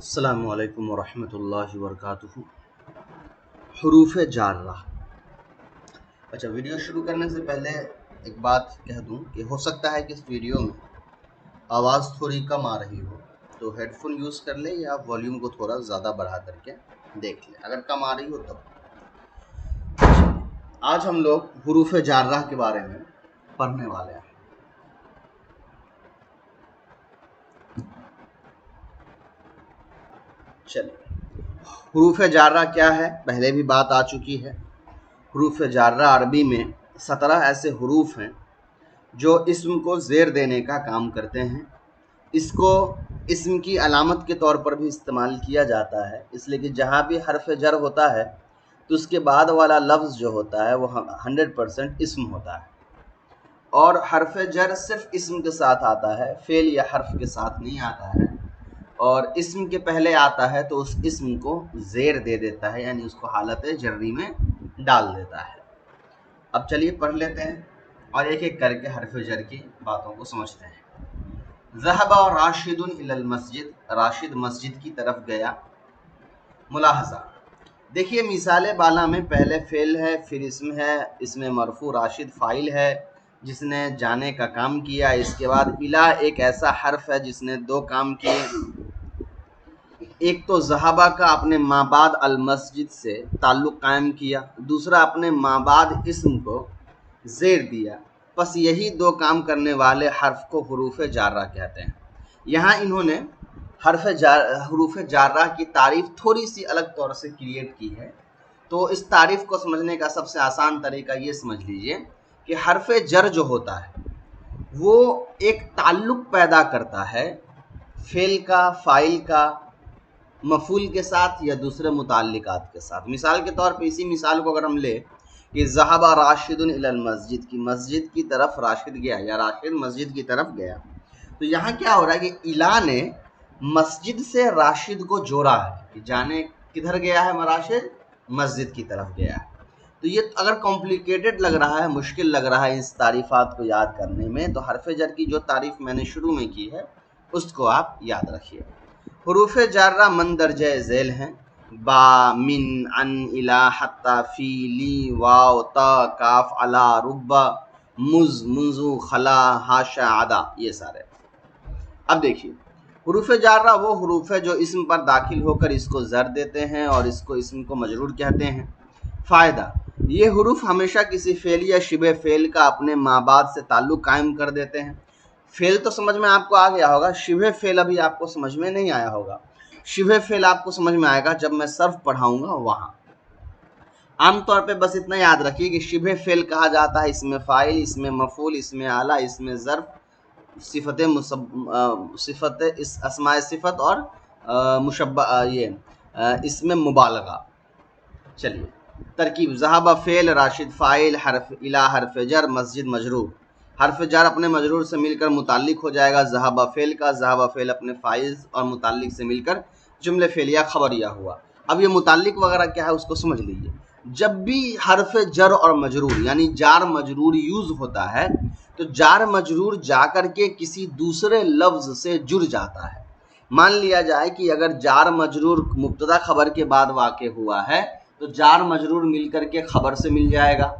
السلام علیکم ورحمۃ اللہ وبرکاتہ۔ حروف جارہ۔ اچھا، ویڈیو شروع کرنے سے پہلے ایک بات کہہ دوں کہ ہو سکتا ہے کہ اس ویڈیو میں آواز تھوڑی کم آ رہی ہو، تو ہیڈ فون یوز کر لیں یا والیوم کو تھوڑا زیادہ بڑھا کر کے دیکھ لیں اگر کم آ رہی ہو تب۔ آج ہم لوگ حروف جارہ کے بارے میں پڑھنے والے ہیں۔ چلیے، حروف جارہ کیا ہے پہلے بھی بات آ چکی ہے۔ حروف جارہ عربی میں 17 ایسے حروف ہیں جو اسم کو زیر دینے کا کام کرتے ہیں۔ اس کو اسم کی علامت کے طور پر بھی استعمال کیا جاتا ہے، اس لیے کہ جہاں بھی حرف جر ہوتا ہے تو اس کے بعد والا لفظ جو ہوتا ہے وہ 100% اسم ہوتا ہے، اور حرف جر صرف اسم کے ساتھ آتا ہے، فعل یا حرف کے ساتھ نہیں آتا ہے، اور اسم کے پہلے آتا ہے تو اس اسم کو زیر دے دیتا ہے، یعنی اس کو حالت جری میں ڈال دیتا ہے۔ اب چلیے پڑھ لیتے ہیں اور ایک ایک کر کے حرف جر کی باتوں کو سمجھتے ہیں۔ ذهب راشد الی المسجد، راشد مسجد کی طرف گیا۔ ملاحظہ دیکھیے، مثال بالا میں پہلے فعل ہے، پھر اسم ہے، اسم مرفوع راشد فاعل ہے جس نے جانے کا کام کیا، اس کے بعد الی ایک ایسا حرف ہے جس نے دو کام کیے، ایک تو ذہبہ کا اپنے ما بعد المسجد سے تعلق قائم کیا، دوسرا اپنے ما بعد اسم کو زیر دیا، پس یہی دو کام کرنے والے حرف کو حروف جارہ کہتے ہیں۔ یہاں انہوں نے حروف جارہ کی تعریف تھوڑی سی الگ طور سے کریٹ کی ہے، تو اس تعریف کو سمجھنے کا سب سے آسان طریقہ یہ سمجھ لیجئے کہ حرف جر جو ہوتا ہے وہ ایک تعلق پیدا کرتا ہے فعل کا، فاعل کا، مفعول کے ساتھ یا دوسرے متعلقات کے ساتھ۔ مثال کے طور پہ اسی مثال کو اگر ہم لیں کہ ذہب راشد الی المسجد، کی مسجد کی طرف راشد گیا یا راشد مسجد کی طرف گیا، تو یہاں کیا ہو رہا ہے کہ الی نے مسجد سے راشد کو جوڑا ہے کہ جانے کدھر گیا ہے راشد؟ مسجد کی طرف گیا ہے۔ تو یہ اگر کمپلیکیٹڈ لگ رہا ہے، مشکل لگ رہا ہے اس تعریفات کو یاد کرنے میں، تو حرف جر کی جو تعریف میں نے شروع میں کی ہے اس کو آپ یاد رکھیے۔ حروف جارہ مندرجہ ذیل ہیں: با، من، ان، الی، حتی، فی، لی، واو، تا، کاف، علی، رب، مز، منذ، خلا، حاشا، عدا، یہ سارے۔ اب دیکھیے، حروف جارہ وہ حروف ہے جو اسم پر داخل ہو کر اس کو زر دیتے ہیں اور اس کو اسم کو مجرور کہتے ہیں۔ فائدہ: یہ حروف ہمیشہ کسی فعل یا شبہ فعل کا اپنے ما بعد سے تعلق قائم کر دیتے ہیں۔ فعل تو سمجھ میں آپ کو آ گیا ہوگا، شبہ فعل ابھی آپ کو سمجھ میں نہیں آیا ہوگا۔ شبہ فعل آپ کو سمجھ میں آئے گا جب میں صرف پڑھاؤں گا وہاں۔ عام طور پہ بس اتنا یاد رکھیے کہ شبہ فعل کہا جاتا ہے اسم فاعل، اسم مفعول، اسم اعلیٰ، اسم ظرف، صفت اسماء صفت اور مشبہ اسم مبالغہ۔ چلیے ترکیب: ذہب فعل، راشد فاعل، حرف الی حرف جر، مسجد مجرور۔ حرف جر اپنے مجرور سے مل کر متعلق ہو جائے گا ذہب فعل کا، ذہب فعل اپنے فاعل اور متعلق سے مل کر جملے فعلیہ خبریہ ہوا۔ اب یہ متعلق وغیرہ کیا ہے اس کو سمجھ لیجیے۔ جب بھی حرف جر اور مجرور یعنی جار مجرور یوز ہوتا ہے تو جار مجرور جا کر کے کسی دوسرے لفظ سے جڑ جاتا ہے۔ مان لیا جائے کہ اگر جار مجرور مبتدا خبر کے بعد واقع ہوا ہے تو جار مجرور مل کر کے خبر سے مل جائے گا۔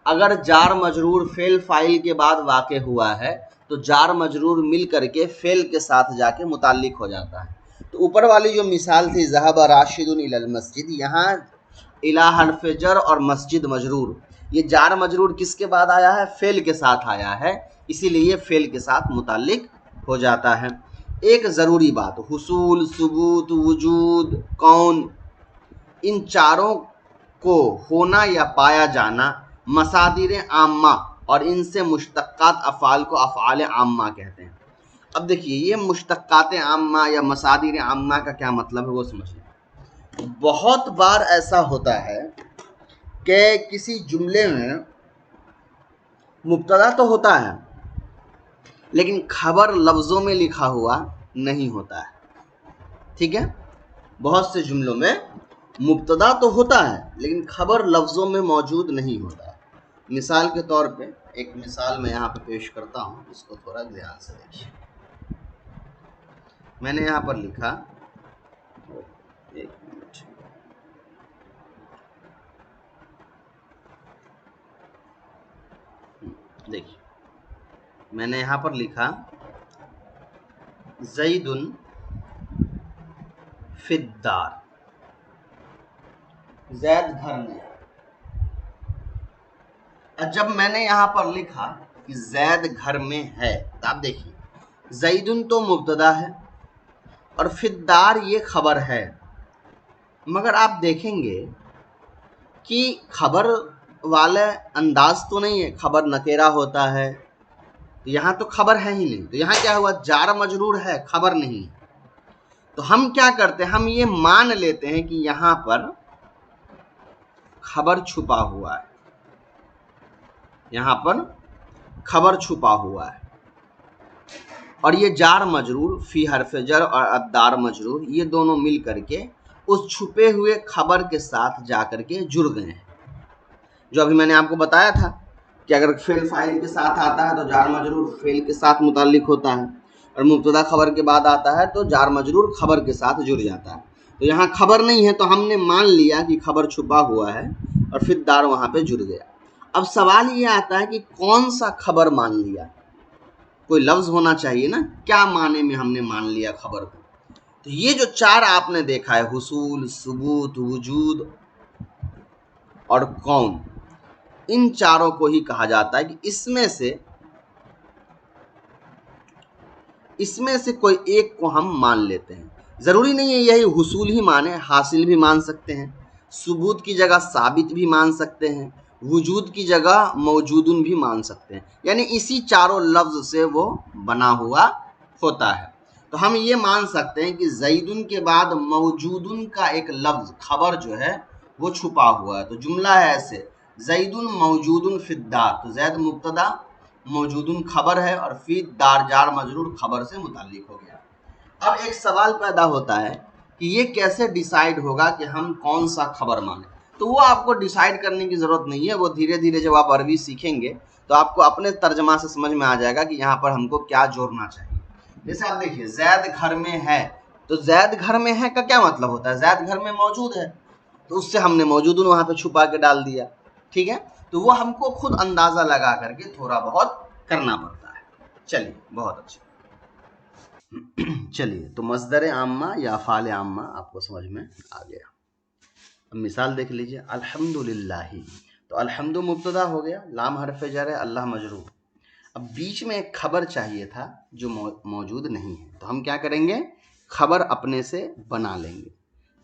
اگر جار مجرور فعل فاعل کے بعد واقع ہوا ہے تو جار مجرور مل کر کے فعل کے ساتھ جا کے متعلق ہو جاتا ہے۔ تو اوپر والی جو مثال تھی ذہب راشد الی المسجد، یہاں الی حرف جر اور مسجد مجرور، یہ جار مجرور کس کے بعد آیا ہے؟ فعل کے ساتھ آیا ہے، اسی لیے یہ فعل کے ساتھ متعلق ہو جاتا ہے۔ ایک ضروری بات: حصول، ثبوت، وجود، کون، ان چاروں کو ہونا یا پایا جانا مصادر عامہ اور ان سے مشتقات افعال کو افعال عامہ کہتے ہیں۔ اب دیکھیے، یہ مشتقات عامہ یا مصادر عامہ کا کیا مطلب ہے وہ سمجھیں۔ بہت بار ایسا ہوتا ہے کہ کسی جملے میں مبتدا تو ہوتا ہے لیکن خبر لفظوں میں لکھا ہوا نہیں ہوتا ہے، ٹھیک ہے؟ بہت سے جملوں میں مبتدا تو ہوتا ہے لیکن خبر لفظوں میں موجود نہیں ہوتا ہے۔ مثال کے طور پہ ایک مثال میں یہاں پہ پیش کرتا ہوں، اس کو تھوڑا دھیان سے دیکھیے۔ میں نے یہاں پر لکھا ایک منٹ، دیکھیے میں نے یہاں پر لکھا زید فی الدار، زید گھر میں ہے۔ جب میں نے یہاں پر لکھا کہ زید گھر میں ہے تو آپ دیکھیے زیدن تو مبتدا ہے اور فی الدار یہ خبر ہے، مگر آپ دیکھیں گے کہ خبر والے انداز تو نہیں ہے، خبر نکیرہ ہوتا ہے، یہاں تو خبر ہے ہی نہیں، تو یہاں کیا ہوا، جار مجرور ہے، خبر نہیں۔ تو ہم کیا کرتے ہیں، ہم یہ مان لیتے ہیں کہ یہاں پر خبر چھپا ہوا ہے، یہاں پر خبر چھپا ہوا ہے، اور یہ جار مجرور فی حرف جر اور الدار مجرور یہ دونوں مل کر کے اس چھپے ہوئے خبر کے ساتھ جا کر کے جڑ گئے ہیں، جو ابھی میں نے آپ کو بتایا تھا کہ اگر فعل فاعل کے ساتھ آتا ہے تو جار مجرور فعل کے ساتھ متعلق ہوتا ہے، اور مبتدا خبر کے بعد آتا ہے تو جار مجرور خبر کے ساتھ جڑ جاتا ہے۔ تو یہاں خبر نہیں ہے تو ہم نے مان لیا کہ خبر چھپا ہوا ہے اور پھر دار وہاں پہ جڑ گیا۔ اب سوال یہ آتا ہے کہ کون سا خبر مان لیا، کوئی لفظ ہونا چاہیے نا، کیا معنی میں ہم نے مان لیا خبر کو؟ تو یہ جو چار آپ نے دیکھا ہے، حصول، ثبوت، وجود اور کون، ان چاروں کو ہی کہا جاتا ہے کہ اس میں سے کوئی ایک کو ہم مان لیتے ہیں۔ ضروری نہیں ہے یہی حصول ہی مانے، حاصل بھی مان سکتے ہیں، ثبوت کی جگہ ثابت بھی مان سکتے ہیں، وجود کی جگہ موجودن بھی مان سکتے ہیں، یعنی اسی چاروں لفظ سے وہ بنا ہوا ہوتا ہے۔ تو ہم یہ مان سکتے ہیں کہ زیدن کے بعد موجودن کا ایک لفظ خبر جو ہے وہ چھپا ہوا ہے۔ تو جملہ ہے ایسے، زیدن موجودن فی الدار، تو زید مبتدا، موجودن خبر ہے، اور فی دار جار مجرور خبر سے متعلق ہو گیا۔ اب ایک سوال پیدا ہوتا ہے کہ یہ کیسے ڈیسائیڈ ہوگا کہ ہم کون سا خبر مانیں؟ تو وہ آپ کو ڈیسائیڈ کرنے کی ضرورت نہیں ہے، وہ دھیرے دھیرے جب آپ عربی سیکھیں گے تو آپ کو اپنے ترجمہ سے سمجھ میں آ جائے گا کہ یہاں پر ہم کو کیا جوڑنا چاہیے۔ جیسے آپ دیکھیے زید گھر میں ہے، تو زید گھر میں ہے کا کیا مطلب ہوتا ہے، زید گھر میں موجود ہے، تو اس سے ہم نے موجودن وہاں پہ چھپا کے ڈال دیا، ٹھیک ہے؟ تو وہ ہم کو خود اندازہ لگا کر کے تھوڑا بہت کرنا پڑتا ہے۔ چلیے بہت اچھا، چلیے تو مصدر عامہ یا افعال عامہ آپ کو سمجھ میں آ گیا۔ اب مثال دیکھ لیجئے، الحمدللہ، تو الحمد مبتدا ہو گیا، لام حرف جر ہے، اللہ مجرور۔ اب بیچ میں ایک خبر چاہیے تھا جو موجود نہیں ہے، تو ہم کیا کریں گے، خبر اپنے سے بنا لیں گے۔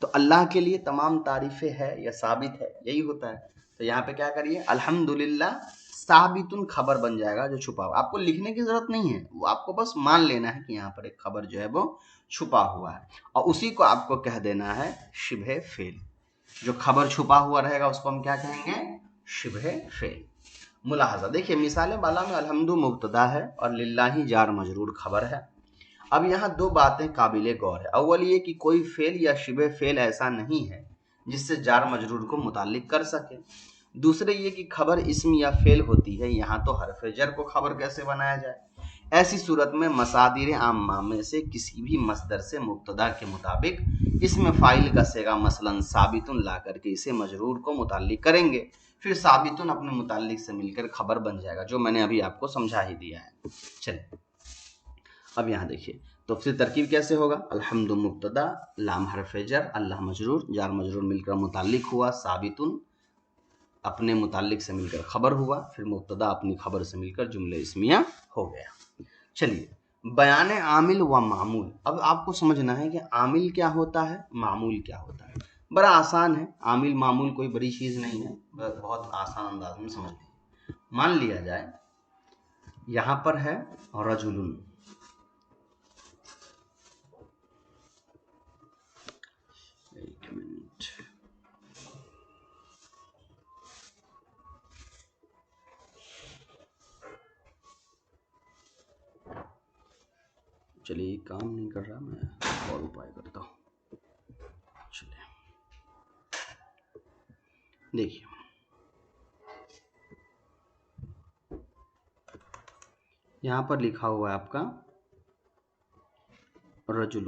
تو اللہ کے لیے تمام تعریفیں ہے یا ثابت ہے، یہی ہوتا ہے۔ تو یہاں پہ کیا کریے، الحمدللہ ثابتن خبر بن جائے گا جو چھپا ہوا، آپ کو لکھنے کی ضرورت نہیں ہے، وہ آپ کو بس مان لینا ہے کہ یہاں پر ایک خبر جو ہے وہ چھپا ہوا ہے، اور اسی کو آپ کو کہہ دینا ہے شبہ فعل۔ جو خبر چھپا ہوا رہے گا اس کو ہم کیا کہیں گے، شبہ فعل۔ ملاحظہ دیکھیے مثال بالا میں الحمد مبتدا ہے اور للہ جار مجرور خبر ہے۔ اب یہاں دو باتیں قابل غور ہے، اول یہ کہ کوئی فعل یا شبہ فعل ایسا نہیں ہے جس سے جار مجرور کو متعلق کر سکے، دوسرے یہ کہ خبر اسم یا فعل ہوتی ہے، یہاں تو حرف جر کو خبر کیسے بنایا جائے؟ ایسی صورت میں مصادر عامہ میں سے کسی بھی مصدر سے مبتدا کے مطابق اسم فاعل کا صیغہ مثلا ثابتن لا کر کے اسے مجرور کو متعلق کریں گے، پھر ثابتن اپنے متعلق سے مل کر خبر بن جائے گا، جو میں نے ابھی آپ کو سمجھا ہی دیا ہے۔ چلیں اب یہاں دیکھیے تو پھر ترکیب کیسے ہوگا، الحمد مبتدا، لام حرف جر، اللہ مجرور، جار مجرور مل کر متعلق ہوا، ثابتن اپنے متعلق سے مل کر خبر ہوا، پھر مبتدا اپنی خبر سے مل کر جملہ اسمیہ ہو گیا۔ چلیے بیان عامل و معمول، اب آپ کو سمجھنا ہے کہ عامل کیا ہوتا ہے، معمول کیا ہوتا ہے۔ بڑا آسان ہے، عامل معمول کوئی بڑی چیز نہیں ہے، بہت آسان انداز میں سمجھ لیں۔ مان لیا جائے یہاں پر ہے رجل، ایک منٹ، چلیے کام نہیں کر رہا، میں اور اپائے کرتا ہوں۔ چلیے دیکھیے یہاں پر لکھا ہوا ہے آپ کا رجل،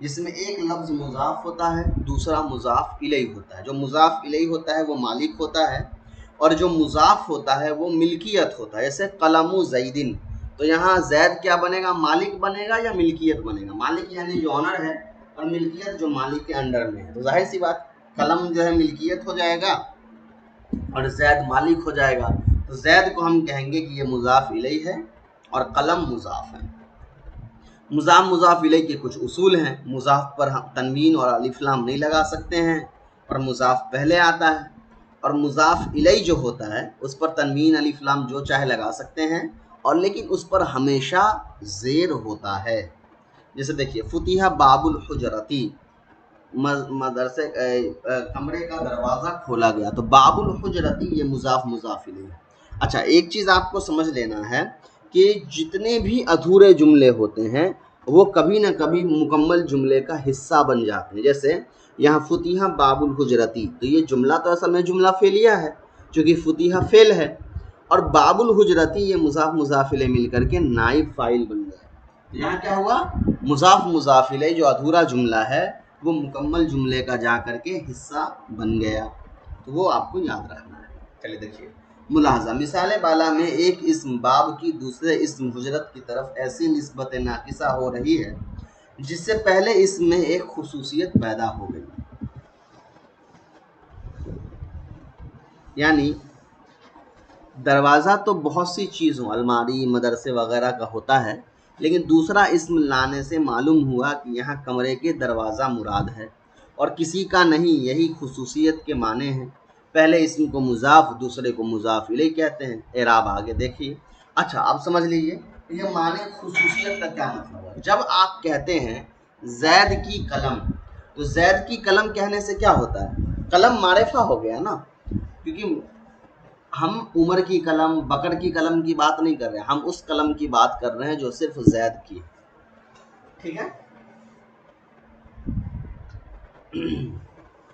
جس میں ایک لفظ مضاف ہوتا ہے، دوسرا مضاف الیہ ہوتا ہے۔ جو مضاف الیہ ہوتا ہے وہ مالک ہوتا ہے، اور جو مضاف ہوتا ہے وہ ملکیت ہوتا ہے۔ جیسے قلم زیدن، تو یہاں زید کیا بنے گا؟ مالک بنے گا یا ملکیت بنے گا؟ مالک یعنی جو آنر ہے، اور ملکیت جو مالک کے انڈر میں ہے۔ تو ظاہر سی بات، قلم جو ہے ملکیت ہو جائے گا اور زید مالک ہو جائے گا۔ تو زید کو ہم کہیں گے کہ یہ مضاف الیہ ہے اور قلم مضاف ہے۔ مضاف الیہ کے کچھ اصول ہیں۔ مضاف پر ہم تنوین اور الف لام نہیں لگا سکتے ہیں، اور مضاف پہلے آتا ہے، اور مضاف الیہ جو ہوتا ہے اس پر تنوین الف لام جو چاہے لگا سکتے ہیں، اور لیکن اس پر ہمیشہ زیر ہوتا ہے۔ جیسے دیکھیے فتح باب الحجرتی، مدرسے کمرے کا دروازہ کھولا گیا، تو باب الحجرتی یہ مضاف الیہ ہے۔ اچھا ایک چیز آپ کو سمجھ لینا ہے کہ جتنے بھی ادھورے جملے ہوتے ہیں وہ کبھی نہ کبھی مکمل جملے کا حصہ بن جاتے ہیں۔ جیسے یہاں فتح باب الحجرتی، تو یہ جملہ تو اصل میں جملہ فعلیہ ہے چونکہ فتح فعل ہے، اور باب الحجرتی یہ مضاف الیہ مل کر کے نائب فاعل بن گیا۔ یہاں کیا ہوا؟ مضاف الیہ جو ادھورا جملہ ہے وہ مکمل جملے کا جا کر کے حصہ بن گیا، تو وہ آپ کو یاد رکھنا ہے۔ چلیے دیکھیے ملاحظہ، مثال بالا میں ایک اسم باب کی دوسرے اسم حجرت کی طرف ایسی نسبت ناقصہ ہو رہی ہے جس سے پہلے اسم میں ایک خصوصیت پیدا ہو گئی۔ یعنی دروازہ تو بہت سی چیزوں، الماری، مدرسے وغیرہ کا ہوتا ہے، لیکن دوسرا اسم لانے سے معلوم ہوا کہ یہاں کمرے کے دروازہ مراد ہے اور کسی کا نہیں۔ یہی خصوصیت کے معنی ہیں۔ پہلے اسم کو مضاف، دوسرے کو مضاف الیہ کہتے ہیں۔ اعراب آگے دیکھیے۔ اچھا اب سمجھ لیجئے یہ معنی خصوصیت کا کیا مطلب ہے۔ جب آپ کہتے ہیں زید کی قلم، تو زید کی قلم کہنے سے کیا ہوتا ہے؟ قلم معرفہ ہو گیا نا، کیونکہ ہم عمر کی قلم، بکر کی قلم کی بات نہیں کر رہے ہیں، ہم اس قلم کی بات کر رہے ہیں جو صرف زید کی ہے۔ ٹھیک ہے،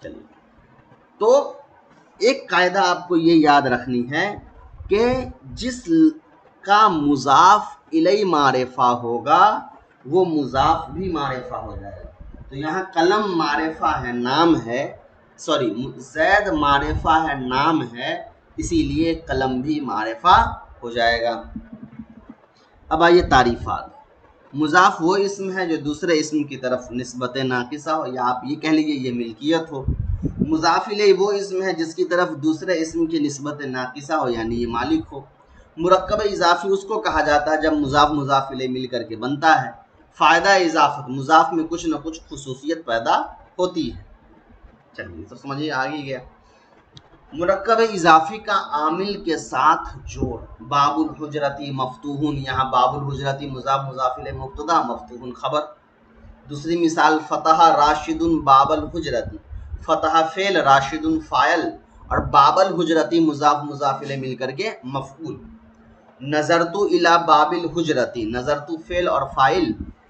چلیے تو ایک قاعدہ آپ کو یہ یاد رکھنی ہے کہ جس کا مضاف الیہ معرفہ ہوگا وہ مضاف بھی معرفہ ہو جائے گا۔ تو یہاں قلم معرفہ ہے، نام ہے، زید معرفہ ہے، نام ہے، اسی لیے قلم بھی معرفہ ہو جائے گا۔ اب آئیے تعریفات۔ مضاف وہ اسم ہے جو دوسرے اسم کی طرف نسبت ناقصہ ہو، یا آپ یہ کہہ لیجیے یہ ملکیت ہو۔ مضاف الیہ وہ اسم ہے جس کی طرف دوسرے اسم کی نسبت ناقصہ ہو، یعنی یہ مالک ہو۔ مرکب اضافی اس کو کہا جاتا ہے جب مضاف الیہ مل کر کے بنتا ہے۔ فائدہ اضافت، مضاف میں کچھ نہ کچھ خصوصیت پیدا ہوتی ہے۔ چلیے تو سمجھیے آگے گیا۔ مرکب اضافی کا عامل کے ساتھ جوڑ۔ باب الحجرتی مفتوحن، یہاں باب الحجرتی مضاف الیہ مبتدا، مفتوحن خبر۔ دوسری مثال فتح راشد باب الحجرتی، فتح فعل، راشد فاعل، اور باب الحجرتی مضاف الیہ مل کر کے مفعول۔ نظرت الی باب الحجرتی، نظرت فعل اور فاعل،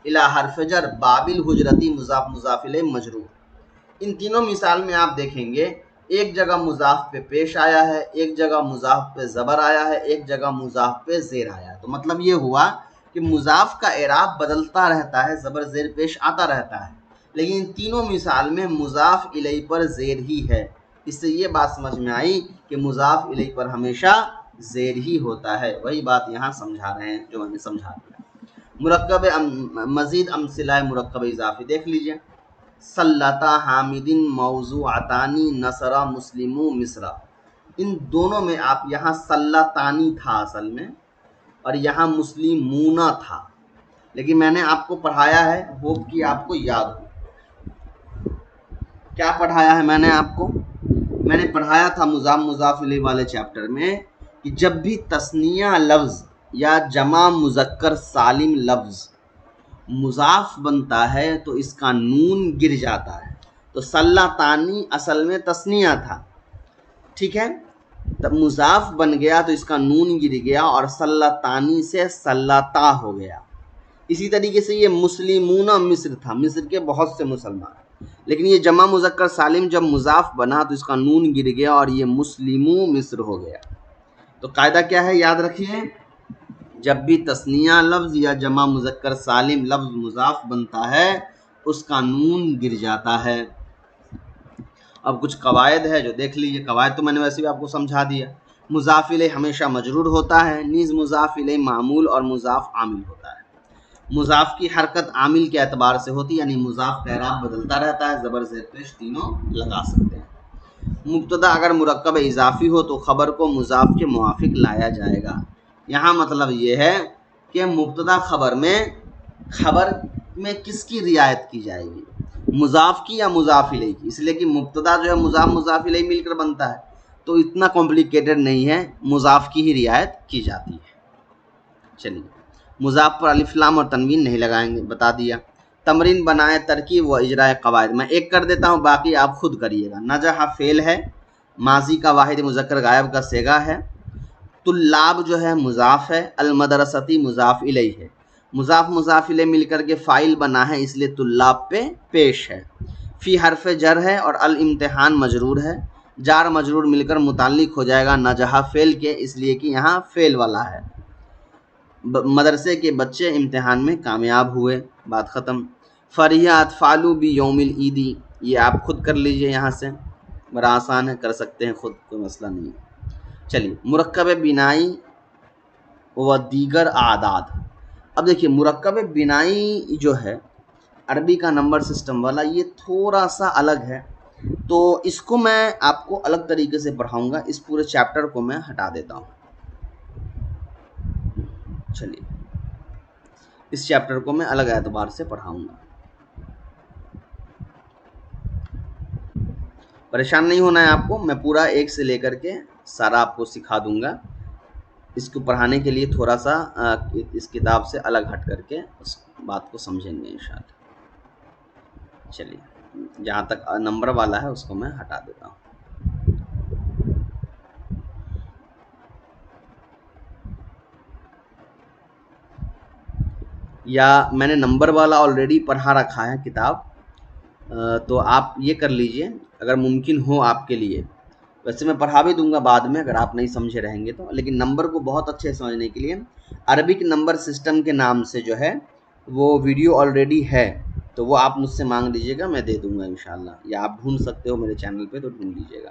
الی حرف جر، باب الحجرتی مضاف الیہ مجرور۔ ان تینوں مثال میں آپ دیکھیں گے ایک جگہ مضاف پہ پیش آیا ہے، ایک جگہ مضاف پہ زبر آیا ہے، ایک جگہ مضاف پہ زیر آیا ہے۔ تو مطلب یہ ہوا کہ مضاف کا اعراب بدلتا رہتا ہے، زبر زیر پیش آتا رہتا ہے، لیکن ان تینوں مثال میں مضاف الیہ پر زیر ہی ہے۔ اس سے یہ بات سمجھ میں آئی کہ مضاف الیہ پر ہمیشہ زیر ہی ہوتا ہے۔ وہی بات یہاں سمجھا رہے ہیں جو میں نے سمجھا دیا۔ مرکب مزید امثلہ مرکب اضافی دیکھ لیجئے۔ سلطہ حامد موضوعتانی نصر مسلم مصر، ان دونوں میں آپ یہاں سلطانی تھا اصل میں، اور یہاں مسلمون تھا، لیکن میں نے آپ کو پڑھایا ہے، ہوپ کہ آپ کو یاد ہو۔ کیا پڑھایا ہے میں نے آپ کو؟ میں نے پڑھایا تھا مضاف الیہ والے چیپٹر میں کہ جب بھی تثنیہ لفظ یا جمع مذکر سالم لفظ مضاف بنتا ہے تو اس کا نون گر جاتا ہے۔ تو سلطانی اصل میں تثنیہ تھا، ٹھیک ہے، تب مضاف بن گیا تو اس کا نون گر گیا اور سلطانی سے سلطا ہو گیا۔ اسی طریقے سے یہ مسلمون مصر تھا، مصر کے بہت سے مسلمان، لیکن یہ جمع مذکر سالم جب مضاف بنا تو اس کا نون گر گیا اور یہ مسلمو مصر ہو گیا۔ تو قاعدہ کیا ہے یاد رکھیے، جب بھی تثنیہ لفظ یا جمع مذکر سالم لفظ مضاف بنتا ہے اس کا نون گر جاتا ہے۔ اب کچھ قواعد ہے جو دیکھ لیجیے، قواعد تو میں نے ویسے بھی آپ کو سمجھا دیا۔ مضاف الیہ ہمیشہ مجرور ہوتا ہے، نیز مضاف الیہ معمول اور مضاف عامل ہوتا ہے۔ مضاف کی حرکت عامل کے اعتبار سے ہوتی ہے، یعنی مضاف کا اعراب بدلتا رہتا ہے، زبر زیر پیش تینوں لگا سکتے ہیں۔ مبتدا اگر مرکب اضافی ہو تو خبر کو مضاف کے موافق لایا جائے گا۔ یہاں مطلب یہ ہے کہ مبتدا خبر میں کس کی رعایت کی جائے گی، مضاف کی یا مضاف الیہ کی، اس لیے کہ مبتدا جو ہے مضاف الیہ مل کر بنتا ہے، تو اتنا کمپلیکیٹڈ نہیں ہے، مضاف کی ہی رعایت کی جاتی ہے۔ چلیے، مضاف پر الف لام اور تنوین نہیں لگائیں گے، بتا دیا۔ تمرین بنائے ترکیب و اجراء قواعد، میں ایک کر دیتا ہوں، باقی آپ خود کریے گا۔ نجح فعل ہے، ماضی کا واحد مذکر غائب کا صیغہ ہے۔ طلاب جو ہے مضاف ہے، المدرستی مضاف الیہ ہے، مضاف الیہ مل کر کے فاعل بنا ہے، اس لیے طلاب پہ پیش ہے۔ فی حرف جر ہے اور الامتحان مجرور ہے، جار مجرور مل کر متعلق ہو جائے گا نجح فعل کے، اس لیے کہ یہاں فعل والا ہے۔ مدرسے کے بچے امتحان میں کامیاب ہوئے، بات ختم۔ فریح اطفال بیوم العید، یہ آپ خود کر لیجئے، یہاں سے بڑا آسان ہے، کر سکتے ہیں خود، کوئی مسئلہ نہیں ہے۔ چلیے، مرکب بنائی و دیگر اعداد۔ اب دیکھیے، مرکب بنائی جو ہے عربی کا نمبر سسٹم والا، یہ تھوڑا سا الگ ہے، تو اس کو میں آپ کو الگ طریقے سے پڑھاؤں گا، اس پورے چیپٹر کو میں ہٹا دیتا ہوں۔ چلیے، اس چیپٹر کو میں الگ اعتبار سے پڑھاؤں گا، پریشان نہیں ہونا ہے آپ کو، میں پورا ایک سے لے کر کے سارا آپ کو سکھا دوں گا۔ اس کو پڑھانے کے لیے تھوڑا سا اس کتاب سے الگ ہٹ کر کے اس بات کو سمجھیں گے انشاءاللہ۔ چلیے، جہاں تک نمبر والا ہے اس کو میں ہٹا دیتا ہوں۔ یا میں نے نمبر والا آلریڈی پڑھا رکھا ہے کتاب، تو آپ یہ کر لیجئے اگر ممکن ہو آپ کے لیے، ویسے میں پڑھا بھی دوں گا بعد میں اگر آپ نہیں سمجھے رہیں گے تو، لیکن نمبر کو بہت اچھے سمجھنے کے لیے عربک نمبر سسٹم کے نام سے جو ہے وہ ویڈیو آلریڈی ہے، تو وہ آپ مجھ سے مانگ لیجئے گا، میں دے دوں گا انشاءاللہ، یا آپ ڈھونڈ سکتے ہو میرے چینل پہ تو ڈھونڈ لیجئے گا۔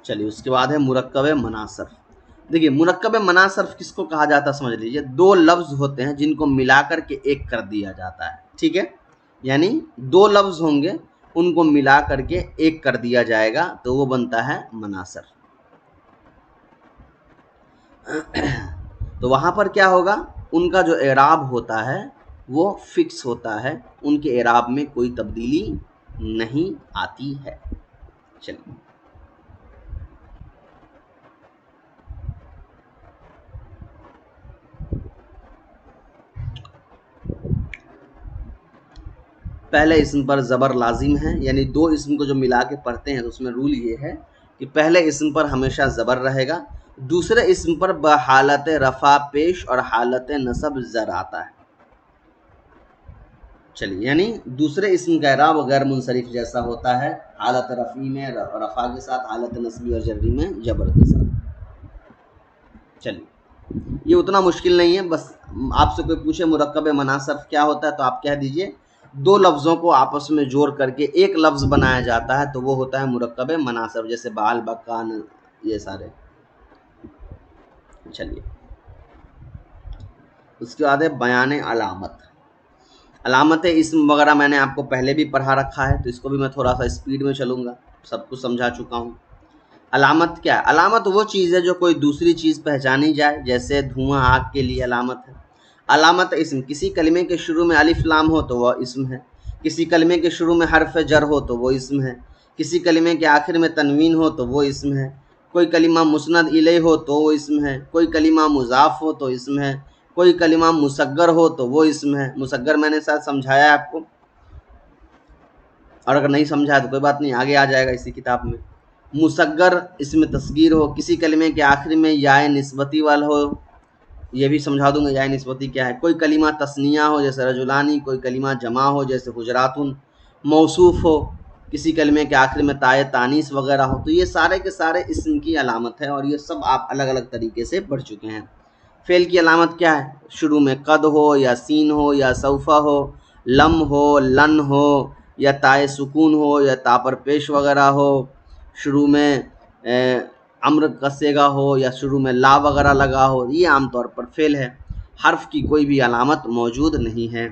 چلیے، اس کے بعد ہے مرکب مناصرف۔ دیکھیے، مرکب مناصرف کس کو کہا جاتا ہے سمجھ لیجیے، دو لفظ ہوتے ہیں جن کو ملا کر کے ایک کر دیا جاتا ہے، ٹھیک ہے، یعنی دو لفظ ہوں گے، ان کو ملا کر کے ایک کر دیا جائے گا تو وہ بنتا ہے مناصرف۔ تو وہاں پر کیا ہوگا، ان کا جو اعراب ہوتا ہے وہ فکس ہوتا ہے، ان کے اعراب میں کوئی تبدیلی نہیں آتی ہے۔ چلیے، پہلے اسم پر زبر لازم ہے، یعنی دو اسم کو جو ملا کے پڑھتے ہیں تو اس میں رول یہ ہے کہ پہلے اسم پر ہمیشہ زبر رہے گا، دوسرے اسم پر بحالت رفع پیش اور حالت نصب زر آتا ہے۔ چلیے، یعنی دوسرے اسم کا اعراب غیر منصرف جیسا ہوتا ہے، حالت رفعی میں رفع کے ساتھ، حالت نصبی اور جری میں جبر کے ساتھ۔ چلیے، یہ اتنا مشکل نہیں ہے، بس آپ سے کوئی پوچھے مرکب مناصرف کیا ہوتا ہے تو آپ کہہ دیجئے دو لفظوں کو آپس میں جوڑ کر کے ایک لفظ بنایا جاتا ہے تو وہ ہوتا ہے مرکب مناصرف، جیسے بال، بکان، یہ سارے۔ چلیے، اس کے بعد ہے بیان علامت۔ علامت اسم وغیرہ میں نے آپ کو پہلے بھی پڑھا رکھا ہے، تو اس کو بھی میں تھوڑا سا اسپیڈ میں چلوں گا، سب کچھ سمجھا چکا ہوں۔ علامت کیا ہے؟ علامت وہ چیز ہے جو کوئی دوسری چیز پہچانی جائے، جیسے دھواں آگ کے لیے علامت ہے۔ علامت اسم، کسی کلمے کے شروع میں الف لام ہو تو وہ اسم ہے، کسی کلمے کے شروع میں حرف جر ہو تو وہ اسم ہے، کسی کلمے کے آخر میں تنوین ہو تو وہ اسم ہے، کوئی کلمہ مسند الیہ ہو تو وہ اسم ہے، کوئی کلمہ مضاف ہو تو اسم ہے، کوئی کلمہ مصغر ہو تو وہ اسم ہے۔ مصغر میں نے ساتھ سمجھایا ہے آپ کو، اور اگر نہیں سمجھا تو کوئی بات نہیں، آگے آ جائے گا اسی کتاب میں۔ مصغر اسم تصغیر ہو، کسی کلمے کے آخر میں یا نسبتی والا ہو، یہ بھی سمجھا دوں گا یا نسبتی کیا ہے۔ کوئی کلمہ تثنیہ ہو جیسے رجلانی، کوئی کلمہ جمع ہو جیسے حجرات، موصوف ہو کسی کلمے کے آخر میں تائے تانیث وغیرہ ہو، تو یہ سارے کے سارے اسم کی علامت ہے، اور یہ سب آپ الگ الگ طریقے سے پڑھ چکے ہیں۔ فعل کی علامت کیا ہے؟ شروع میں قد ہو یا سین ہو یا سوفا ہو، لم ہو، لن ہو، یا تائے سکون ہو یا تا پر پیش وغیرہ ہو، شروع میں امر کا صیغہ ہو یا شروع میں لا وغیرہ لگا ہو، یہ عام طور پر فعل ہے، حرف کی کوئی بھی علامت موجود نہیں ہے۔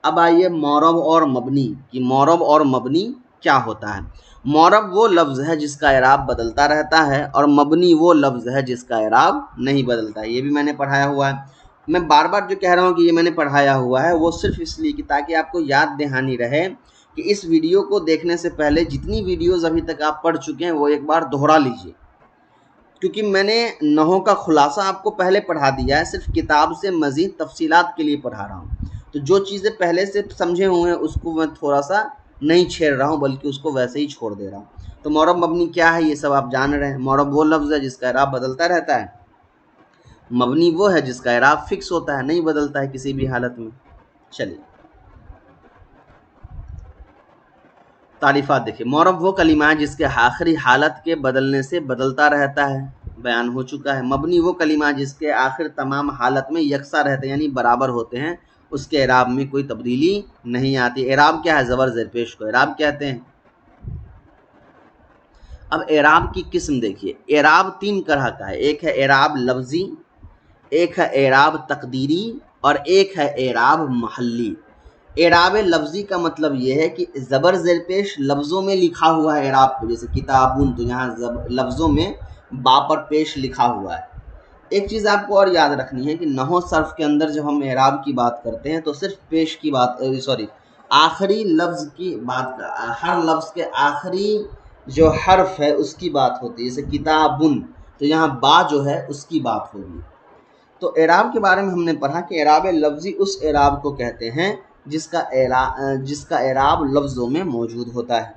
اب آئیے معرب اور مبنی کہ معرب اور مبنی کیا ہوتا ہے۔ معرب وہ لفظ ہے جس کا اعراب بدلتا رہتا ہے، اور مبنی وہ لفظ ہے جس کا اعراب نہیں بدلتا ہے۔ یہ بھی میں نے پڑھایا ہوا ہے۔ میں بار بار جو کہہ رہا ہوں کہ یہ میں نے پڑھایا ہوا ہے، وہ صرف اس لیے کہ تاکہ آپ کو یاد دہانی رہے کہ اس ویڈیو کو دیکھنے سے پہلے جتنی ویڈیوز ابھی تک آپ پڑھ چکے ہیں وہ ایک بار دہرا لیجئے، کیونکہ میں نے نحو کا خلاصہ آپ کو پہلے پڑھا دیا ہے، صرف کتاب سے مزید تفصیلات کے لیے پڑھا رہا ہوں۔ تو جو چیزیں پہلے سے سمجھے ہوئے ہیں اس کو میں تھوڑا سا نہیں چھیڑ رہا ہوں، بلکہ اس کو ویسے ہی چھوڑ دے رہا ہوں۔ تو معرب مبنی کیا ہے یہ سب آپ جان رہے ہیں۔ معرب وہ لفظ ہے جس کا اعراب بدلتا رہتا ہے، مبنی وہ ہے جس کا اعراب فکس ہوتا ہے، نہیں بدلتا ہے کسی بھی حالت میں۔ چلیے تعریفات دیکھیں۔ معرب وہ کلمہ ہے جس کے آخری حالت کے بدلنے سے بدلتا رہتا ہے، بیان ہو چکا ہے۔ مبنی وہ کلمہ ہے جس کے آخر تمام حالت میں یکساں رہتے ہیں، یعنی برابر ہوتے ہیں، اس کے اعراب میں کوئی تبدیلی نہیں آتی۔ اعراب کیا ہے؟ زبر زیر پیش کو اعراب کہتے ہیں۔ اب اعراب کی قسم دیکھیے۔ اعراب تین طرح کا ہے، ایک ہے اعراب لفظی، ایک ہے اعراب تقدیری، اور ایک ہے اعراب محلی۔ اعراب لفظی کا مطلب یہ ہے کہ زبر زیر پیش لفظوں میں لکھا ہوا ہے اعراب کو، جیسے کتابون، تو یہاں لفظوں میں با پر پیش لکھا ہوا ہے۔ ایک چیز آپ کو اور یاد رکھنی ہے کہ نحو صرف کے اندر جب ہم اعراب کی بات کرتے ہیں تو صرف پیش کی بات آخری لفظ کی بات، ہر لفظ کے آخری جو حرف ہے اس کی بات ہوتی ہے، جیسے کتابن، تو یہاں با جو ہے اس کی بات ہوگی۔ تو اعراب کے بارے میں ہم نے پڑھا کہ اعراب لفظی اس اعراب کو کہتے ہیں جس کا اعراب لفظوں میں موجود ہوتا ہے۔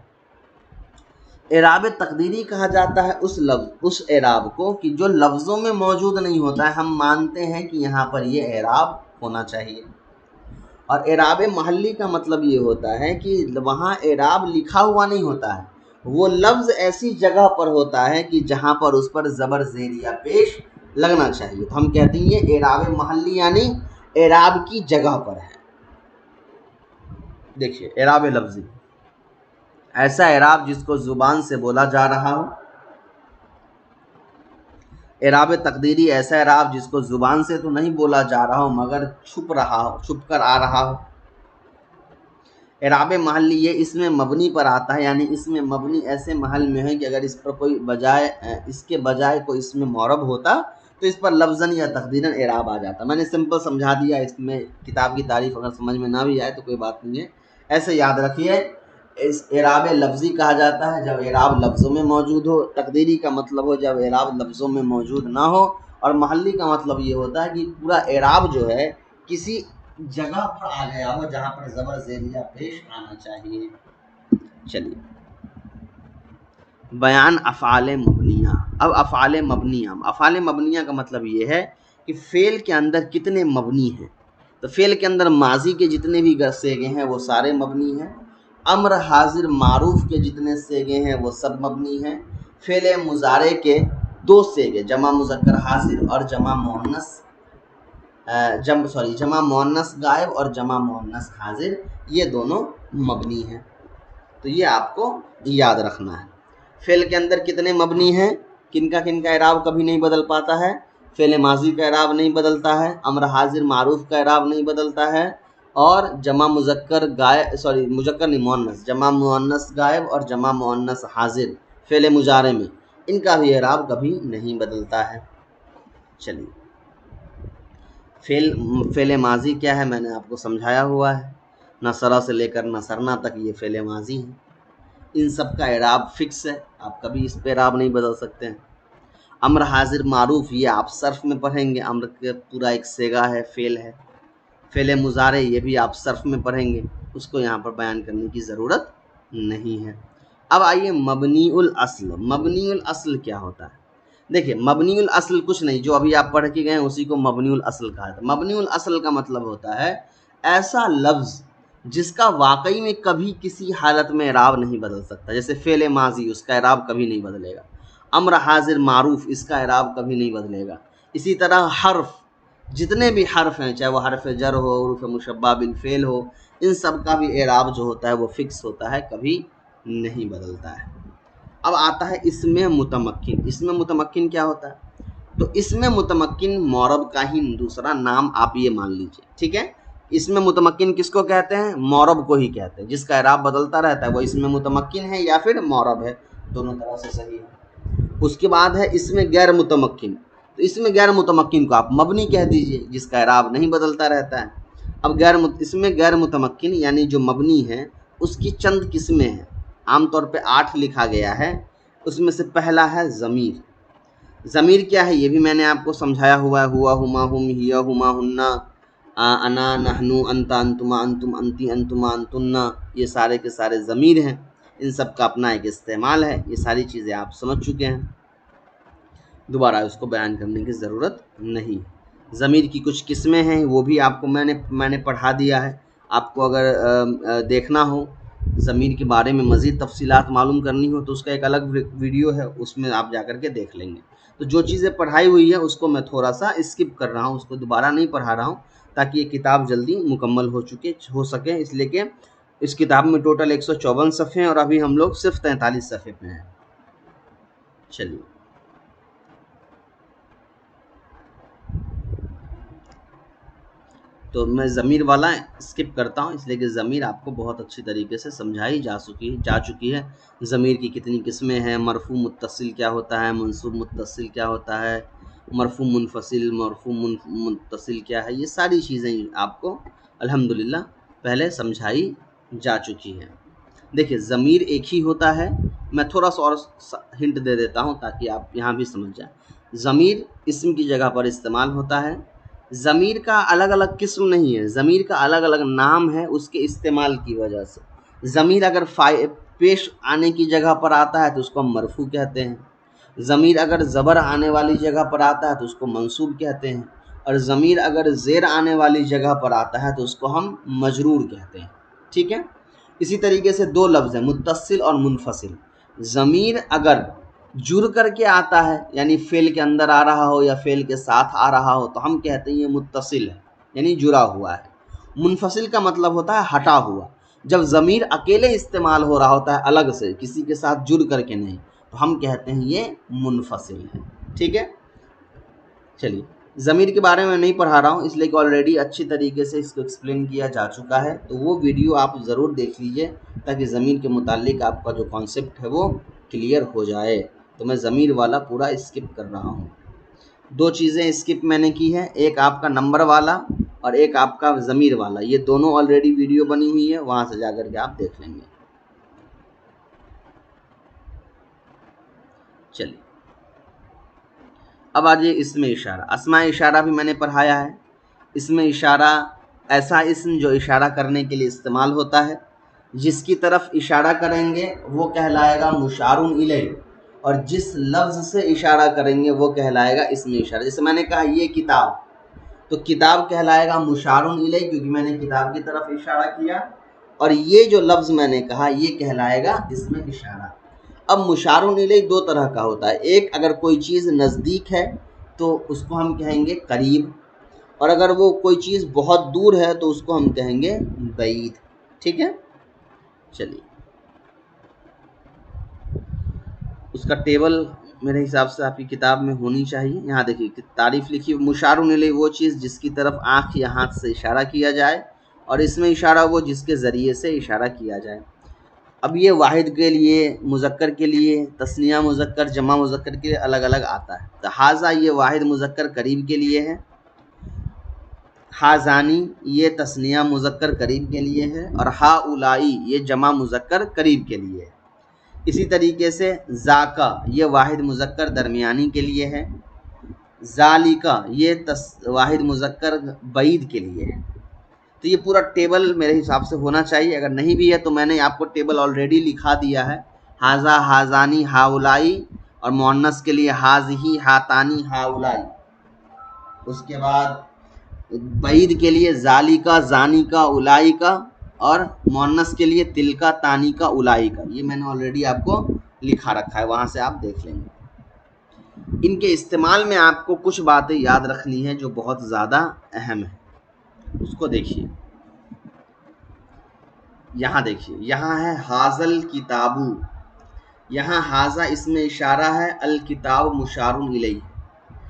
اعراب تقدیری کہا جاتا ہے اس اعراب کو کہ جو لفظوں میں موجود نہیں ہوتا ہے، ہم مانتے ہیں کہ یہاں پر یہ اعراب ہونا چاہیے۔ اور اعراب محلی کا مطلب یہ ہوتا ہے کہ وہاں اعراب لکھا ہوا نہیں ہوتا ہے، وہ لفظ ایسی جگہ پر ہوتا ہے کہ جہاں پر اس پر زبر زیر یا پیش لگنا چاہیے، تو ہم کہتے ہیں یہ اعراب محلی یعنی اعراب کی جگہ پر ہے۔ دیکھیے اعراب لفظی، ایسا اعراب جس کو زبان سے بولا جا رہا ہو۔ اعراب تقدیری، ایسا اعراب جس کو زبان سے تو نہیں بولا جا رہا ہو مگر چھپ کر آ رہا ہو۔ اعراب محلی، یہ اس میں مبنی پر آتا ہے، یعنی اس میں مبنی ایسے محل میں ہے کہ اگر اس پر کوئی اس کے بجائے کوئی اس میں معرب ہوتا تو اس پر لفظاً یا تقدیراً اعراب آ جاتا۔ میں نے سمپل سمجھا دیا، اس میں کتاب کی تعریف اگر سمجھ میں نہ بھی آئے تو کوئی بات نہیں ہے، ایسے یاد رکھیے۔ اس اعراب لفظی کہا جاتا ہے جب اعراب لفظوں میں موجود ہو، تقدیری کا مطلب ہو جب اعراب لفظوں میں موجود نہ ہو، اور محلی کا مطلب یہ ہوتا ہے کہ پورا اعراب جو ہے کسی جگہ پر آ گیا ہو جہاں پر زبر زیر یا پیش آنا چاہیے۔ چلیے بیان افعال مبنیہ۔ اب افعال مبنیہ کا مطلب یہ ہے کہ فعل کے اندر کتنے مبنی ہیں۔ تو فعل کے اندر ماضی کے جتنے بھی صیغے ہیں وہ سارے مبنی ہیں، امر حاضر معروف کے جتنے صیغے ہیں وہ سب مبنی ہیں، فعل مضارع کے دو صیغے جمع مذکر حاضر اور جمع مؤنث غائب اور جمع مؤنث حاضر، یہ دونوں مبنی ہیں۔ تو یہ آپ کو یاد رکھنا ہے۔ فعل کے اندر کتنے مبنی ہیں، کن کا اعراب کبھی نہیں بدل پاتا ہے؟ فعل ماضی کا اعراب نہیں بدلتا ہے، امر حاضر معروف کا اعراب نہیں بدلتا ہے، اور جمع جمع مؤنث غائب اور جمع مؤنث حاضر فعل مضارع میں، ان کا بھی اعراب کبھی نہیں بدلتا ہے۔ چلیے فعل ماضی کیا ہے میں نے آپ کو سمجھایا ہوا ہے، نصرہ سے لے کر نصرنا تک یہ فعل ماضی ہیں، ان سب کا اعراب فکس ہے، آپ کبھی اس پہ اعراب نہیں بدل سکتے ہیں۔ امر حاضر معروف، یہ آپ صرف میں پڑھیں گے، امر کا پورا ایک صیغہ ہے، فعل ہے۔ فعل مضارع یہ بھی آپ صرف میں پڑھیں گے، اس کو یہاں پر بیان کرنے کی ضرورت نہیں ہے۔ اب آئیے مبنی الاصل۔ مبنی الاصل کیا ہوتا ہے؟ دیکھیں مبنی الاصل کچھ نہیں، جو ابھی آپ پڑھ کے گئے ہیں اسی کو مبنی الاصل کہا جاتا ہے۔ مبنی الاصل کا مطلب ہوتا ہے ایسا لفظ جس کا واقعی میں کبھی کسی حالت میں اعراب نہیں بدل سکتا، جیسے فعل ماضی، اس کا اعراب کبھی نہیں بدلے گا، امر حاضر معروف، اس کا اعراب کبھی نہیں بدلے گا۔ اسی طرح حرف، جتنے بھی حرف ہیں، چاہے وہ حرف جر ہو، حروف مشبہ بالفعل ہو، ان سب کا بھی اعراب جو ہوتا ہے وہ فکس ہوتا ہے، کبھی نہیں بدلتا ہے۔ اب آتا ہے اسم متمکن۔ اسم متمکن کیا ہوتا ہے؟ تو اسم متمکن معرب کا ہی دوسرا نام آپ یہ مان لیجئے، ٹھیک ہے؟ اسم متمکن کس کو کہتے ہیں؟ معرب کو ہی کہتے ہیں، جس کا اعراب بدلتا رہتا ہے وہ اسم متمکن ہے یا پھر معرب ہے، دونوں طرح سے صحیح ہے۔ اس کے بعد ہے اسم غیر متمکن۔ تو اسم غیر متمکن کو آپ مبنی کہہ دیجئے، جس کا اعراب نہیں بدلتا رہتا ہے۔ اب اسم غیر متمکن یعنی جو مبنی ہے، اس کی چند قسمیں ہیں، عام طور پہ 8 لکھا گیا ہے۔ اس میں سے پہلا ہے ضمیر۔ ضمیر کیا ہے یہ بھی میں نے آپ کو سمجھایا ہوا ہے، ہوا، ہما، ہم، ہیا، ہما، ہننا، انا، نحنو، انت، انتما، انتم، انتی، انتما، انتنا، یہ سارے کے سارے ضمیر ہیں، ان سب کا اپنا ایک استعمال ہے۔ یہ ساری چیزیں آپ سمجھ چکے ہیں، دوبارہ اس کو بیان کرنے کی ضرورت نہیں۔ ضمیر کی کچھ قسمیں ہیں، وہ بھی آپ کو میں نے پڑھا دیا ہے۔ آپ کو اگر دیکھنا ہو ضمیر کے بارے میں مزید تفصیلات معلوم کرنی ہو تو اس کا ایک الگ ویڈیو ہے، اس میں آپ جا کر کے دیکھ لیں گے۔ تو جو چیزیں پڑھائی ہوئی ہے اس کو میں تھوڑا سا اسکپ کر رہا ہوں، اس کو دوبارہ نہیں پڑھا رہا ہوں، تاکہ یہ کتاب جلدی مکمل ہو سکے، اس لیے کہ اس کتاب میں ٹوٹل 154 صفحے ہیں اور ابھی ہم لوگ صرف 43 صفحے پہ ہیں۔ چلیے، تو میں ضمیر والا اسکپ کرتا ہوں، اس لیے کہ ضمیر آپ کو بہت اچھی طریقے سے سمجھائی جا چکی ہے۔ ضمیر کی کتنی قسمیں ہیں، مرفوع متصل کیا ہوتا ہے، منصوب متصل کیا ہوتا ہے، مرفوع منفصل، مرفوع متصل کیا ہے، یہ ساری چیزیں آپ کو الحمدللہ پہلے سمجھائی جا چکی ہیں۔ دیکھیں ضمیر ایک ہی ہوتا ہے، میں تھوڑا سا اور ہنٹ دے دیتا ہوں تاکہ آپ یہاں بھی سمجھ جائیں۔ ضمیر اسم کی جگہ پر استعمال ہوتا ہے۔ ضمیر کا الگ الگ قسم نہیں ہے، ضمیر کا الگ الگ نام ہے اس کے استعمال کی وجہ سے۔ ضمیر اگر پیش آنے کی جگہ پر آتا ہے تو اس کو ہم مرفوع کہتے ہیں، ضمیر اگر زبر آنے والی جگہ پر آتا ہے تو اس کو منصوب کہتے ہیں، اور ضمیر اگر زیر آنے والی جگہ پر آتا ہے تو اس کو ہم مجرور کہتے ہیں، ٹھیک ہے؟ اسی طریقے سے دو لفظ ہیں، متصل اور منفصل۔ ضمیر اگر جڑ کر کے آتا ہے، یعنی فعل کے اندر آ رہا ہو یا فعل کے ساتھ آ رہا ہو تو ہم کہتے ہیں یہ متصل ہے، یعنی جڑا ہوا ہے۔ منفصل کا مطلب ہوتا ہے ہٹا ہوا۔ جب ضمیر اکیلے استعمال ہو رہا ہوتا ہے الگ سے، کسی کے ساتھ جڑ کر کے نہیں، تو ہم کہتے ہیں یہ منفصل ہے، ٹھیک ہے؟ چلیے، ضمیر کے بارے میں نہیں پڑھا رہا ہوں اس لیے کہ آلریڈی اچھی طریقے سے اس کو ایکسپلین کیا جا چکا ہے، تو وہ ویڈیو آپ ضرور دیکھ لیجئے تاکہ ضمیر کے متعلق آپ کا جو کانسیپٹ ہے وہ کلیئر ہو جائے۔ تو میں ضمیر والا پورا اسکپ کر رہا ہوں۔ دو چیزیں اسکپ میں نے کی ہے، ایک آپ کا نمبر والا اور ایک آپ کا ضمیر والا، یہ دونوں آلریڈی ویڈیو بنی ہوئی ہے، وہاں سے جا کر کے آپ دیکھ لیں گے۔ چلیے، اب آجیے اسم اشارہ۔ اسماء اشارہ بھی میں نے پڑھایا ہے۔ اسم اشارہ ایسا اسم جو اشارہ کرنے کے لیے استعمال ہوتا ہے، جس کی طرف اشارہ کریں گے وہ کہلائے گا مشار الیہ، اور جس لفظ سے اشارہ کریں گے وہ کہلائے گا اسم اشارہ۔ جیسے میں نے کہا یہ کتاب، تو کتاب کہلائے گا مشار الیہ کیونکہ میں نے کتاب کی طرف اشارہ کیا، اور یہ جو لفظ میں نے کہا یہ کہلائے گا اسم اشارہ۔ اب مشار الیہ دو طرح کا ہوتا ہے، ایک اگر کوئی چیز نزدیک ہے تو اس کو ہم کہیں گے قریب، اور اگر وہ کوئی چیز بہت دور ہے تو اس کو ہم کہیں گے بعید، ٹھیک ہے؟ چلیے، اس کا ٹیبل میرے حساب سے آپ کی کتاب میں ہونی چاہیے۔ یہاں دیکھیے تعریف لکھی، مشار الیہ وہ چیز جس کی طرف آنکھ یا ہاتھ سے اشارہ کیا جائے، اور اس میں اشارہ وہ جس کے ذریعے سے اشارہ کیا جائے۔ اب یہ واحد کے لیے، مذکر کے لیے، تثنیہ مذکر، جمع مذکر کے لیے الگ الگ آتا ہے۔ تو ھذا یہ واحد مذکر قریب کے لیے ہے، ھذانی یہ تثنیہ مذکر قریب کے لیے ہے، اور ھؤلائی یہ جمع مذکر قریب کے لیے ہے۔ اسی طریقے سے ذاکا یہ واحد مذکر درمیانی کے لیے ہے، ذالکا یہ واحد مذکر بعید کے لیے ہے۔ تو یہ پورا ٹیبل میرے حساب سے ہونا چاہیے، اگر نہیں بھی ہے تو میں نے آپ کو ٹیبل آلریڈی لکھا دیا ہے۔ ھذا، ھذانی، ھؤلائی، اور مؤنث کے لیے ھذہ، ھاتانی، ھؤلائی۔ اس کے بعد بعید کے لیے ذالکا، زانکا، اولئکا، اور مؤنث کے لیے تل کا، تانی کا، الائی کا، یہ میں نے آلریڈی آپ کو لکھا رکھا ہے، وہاں سے آپ دیکھ لیں گے۔ ان کے استعمال میں آپ کو کچھ باتیں یاد رکھنی ہیں جو بہت زیادہ اہم ہے، اس کو دیکھیے۔ یہاں دیکھیے، یہاں ہے حاضل کتابو، یہاں حاضہ اس میں اشارہ ہے، الکتاب مشار الیہ،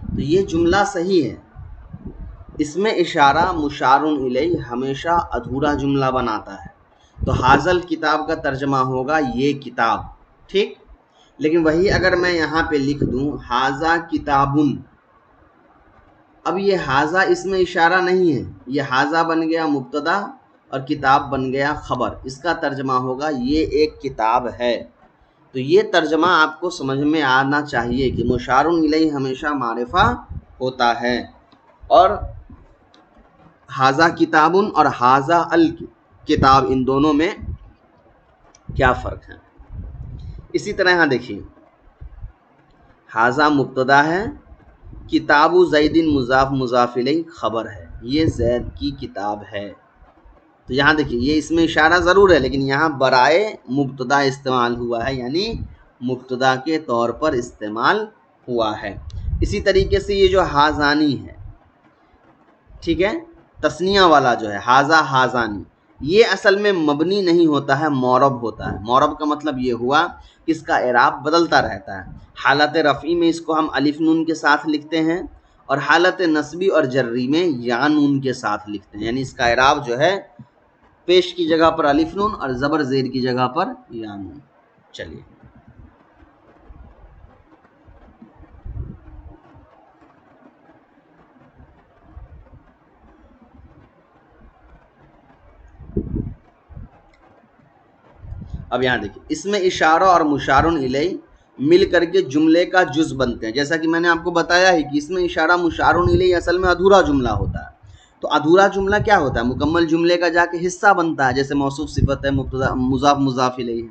تو یہ جملہ صحیح ہے۔ اس میں اشارہ مشار الیہ ہمیشہ ادھورا جملہ بناتا ہے، تو حاضل کتاب کا ترجمہ ہوگا یہ کتاب، ٹھیک۔ لیکن وہی اگر میں یہاں پہ لکھ دوں حاضہ کتابن، اب یہ حاضہ اس میں اشارہ نہیں ہے، یہ حاضہ بن گیا مبتدا اور کتاب بن گیا خبر، اس کا ترجمہ ہوگا یہ ایک کتاب ہے۔ تو یہ ترجمہ آپ کو سمجھ میں آنا چاہیے کہ مشار الیہ ہمیشہ معرفہ ہوتا ہے، اور حاضہ کتابن اور حاضہ الکتاب ان دونوں میں کیا فرق ہے۔ اسی طرح یہاں دیکھیے، حاضہ مبتدا ہے، کتاب زید مضاف مضاف الیہ خبر ہے، یہ زید کی کتاب ہے۔ تو یہاں دیکھیے، یہ اس میں اشارہ ضرور ہے لیکن یہاں برائے مبتدا استعمال ہوا ہے، یعنی مبتدا کے طور پر استعمال ہوا ہے۔ اسی طریقے سے یہ جو حاضانی ہے، ٹھیک ہے، تثنیہ والا جو ہے حاضہ حاضانی، یہ اصل میں مبنی نہیں ہوتا ہے، معرب ہوتا ہے۔ معرب کا مطلب یہ ہوا کہ اس کا اعراب بدلتا رہتا ہے۔ حالت رفعی میں اس کو ہم الف نون کے ساتھ لکھتے ہیں، اور حالت نصبی اور جری میں یا نون کے ساتھ لکھتے ہیں، یعنی اس کا اعراب جو ہے پیش کی جگہ پر الف نون اور زبر زیر کی جگہ پر یا نون۔ چلیے، اب یہاں دیکھیں، اس میں اشارہ اور مشار الیہ مل کر کے جملے کا جز بنتے ہیں، جیسا کہ میں نے آپ کو بتایا ہے کہ اس میں اشارہ مشار الیہ اصل میں ادھورا جملہ ہوتا ہے۔ تو ادھورا جملہ کیا ہوتا ہے؟ مکمل جملے کا جا کے حصہ بنتا ہے، جیسے موصوف صفت ہے، مبتدا مضاف مضاف الیہ ہے۔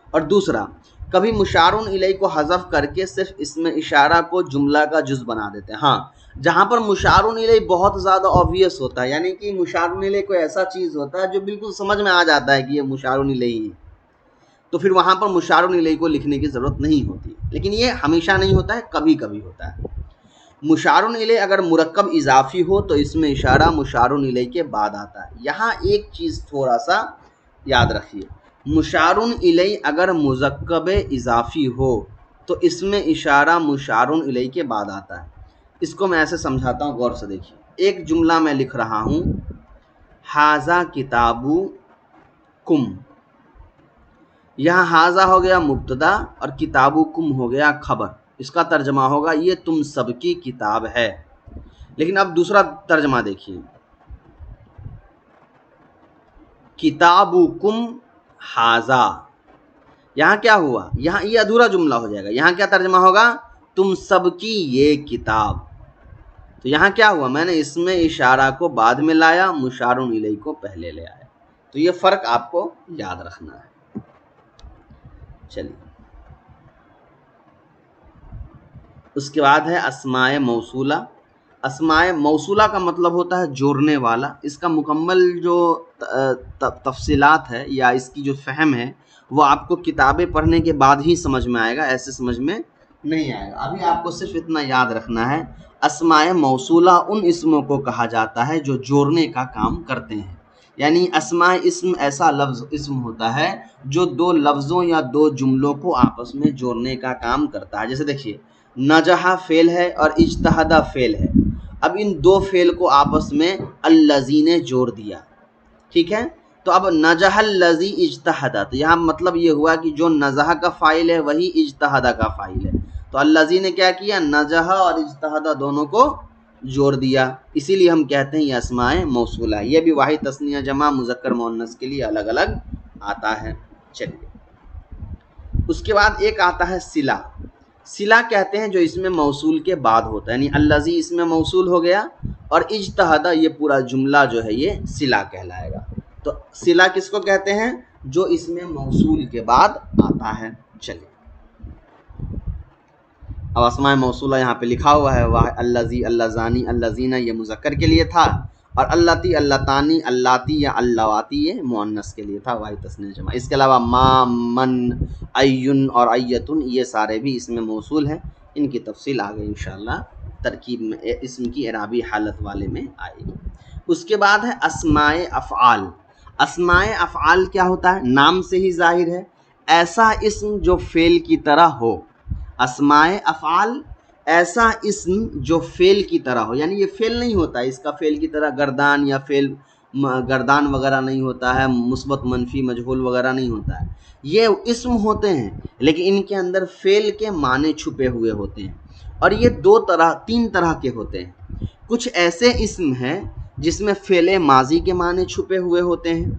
اور دوسرا، کبھی مشار الیہ کو حذف کر کے صرف اس میں اشارہ کو جملہ کا جز بنا دیتے ہیں۔ ہاں، جہاں پر مشار الیہ بہت زیادہ آبویس ہوتا ہے، یعنی کہ مشار الیہ کوئی ایسا چیز ہوتا ہے جو بالکل سمجھ میں آ جاتا ہے کہ یہ مشار الیہ ہے، تو پھر وہاں پر مشار الیہ کو لکھنے کی ضرورت نہیں ہوتی، لیکن یہ ہمیشہ نہیں ہوتا ہے، کبھی کبھی ہوتا ہے۔ مشار الیہ اگر مرکب اضافی ہو تو اس میں اشارہ مشار الیہ کے بعد آتا ہے۔ یہاں ایک چیز تھوڑا سا یاد رکھیے، مشار الیہ اگر مرکب اضافی ہو تو اس میں اشارہ مشار الیہ کے بعد آتا ہے۔ اس کو میں ایسے سمجھاتا ہوں، غور سے دیکھیے۔ ایک جملہ میں لکھ رہا ہوں، حاذا کتابکم، یہاں حاضہ ہو گیا مبتدا اور کتابکم ہو گیا خبر، اس کا ترجمہ ہوگا یہ تم سب کی کتاب ہے۔ لیکن اب دوسرا ترجمہ دیکھیے، کتابکم حاضہ، یہاں کیا ہوا؟ یہاں یہ ادھورا جملہ ہو جائے گا، یہاں کیا ترجمہ ہوگا؟ تم سب کی یہ کتاب۔ تو یہاں کیا ہوا؟ میں نے اس میں اشارہ کو بعد میں لایا، مشار الیہ کو پہلے لے آیا۔ تو یہ فرق آپ کو یاد رکھنا ہے۔ چلیے، اس کے بعد ہے اسماء موصولہ۔ اسماء موصولہ کا مطلب ہوتا ہے جوڑنے والا۔ اس کا مکمل جو تفصیلات ہے یا اس کی جو فہم ہے وہ آپ کو کتابیں پڑھنے کے بعد ہی سمجھ میں آئے گا، ایسے سمجھ میں نہیں آئے گا۔ ابھی آپ کو صرف اتنا یاد رکھنا ہے، اسماء موصولہ ان اسموں کو کہا جاتا ہے جو جوڑنے کا کام کرتے ہیں، یعنی اسماء اسم ایسا اسم ہوتا ہے جو دو لفظوں یا دو جملوں کو آپس میں جوڑنے کا کام کرتا ہے۔ جیسے دیکھیے، نجح فعل ہے اور اجتہد فعل ہے، اب ان دو فعل کو آپس میں الذی نے جوڑ دیا، ٹھیک ہے؟ تو اب نجح الذی اجتہد، تو یہاں مطلب یہ ہوا کہ جو نجح کا فاعل ہے وہی اجتہد کا فاعل ہے، تو الذی نے کیا کیا؟ نجح اور اجتہد دونوں کو جوڑ دیا، اسی لیے ہم کہتے ہیں یہ اسماء موصولہ ہے۔ یہ بھی واحد تثنیہ جمع مذکر مؤنث کے لیے الگ الگ آتا ہے۔ چلیے، اس کے بعد ایک آتا ہے صلہ۔ صلہ کہتے ہیں جو اس میں موصول کے بعد ہوتا ہے، یعنی الذی اس میں موصول ہو گیا اور اجتہد، یہ پورا جملہ جو ہے یہ صلہ کہلائے گا۔ تو صلہ کس کو کہتے ہیں؟ جو اس میں موصول کے بعد آتا ہے۔ چلیے، اب اسماء موصولہ یہاں پہ لکھا ہوا ہے، الذی، اللذانی، اللذین، یہ مذکر کے لیے تھا، اور اللتی اللتانی اللاتی یا اللواتی یہ مؤنث کے لیے تھا واحد تثنیہ جمع. اس کے علاوہ ما من این اور ایتن یہ سارے بھی اس میں موصول ہیں. ان کی تفصیل آگے انشاءاللہ ترکیب میں اسم کی اعرابی حالت والے میں آئے گی. اس کے بعد ہے اسماء افعال. اسماء افعال کیا ہوتا ہے؟ نام سے ہی ظاہر ہے ایسا اسم جو فعل کی طرح ہو. اسماء افعال ایسا اسم جو فعل کی طرح ہو، یعنی یہ فعل نہیں ہوتا ہے، اس کا فعل کی طرح گردان یا فعل گردان وغیرہ نہیں ہوتا ہے، مثبت منفی مجہول وغیرہ نہیں ہوتا ہے. یہ اسم ہوتے ہیں لیکن ان کے اندر فعل کے معنی چھپے ہوئے ہوتے ہیں. اور یہ تین طرح کے ہوتے ہیں. کچھ ایسے اسم ہیں جس میں فعل ماضی کے معنی چھپے ہوئے ہوتے ہیں.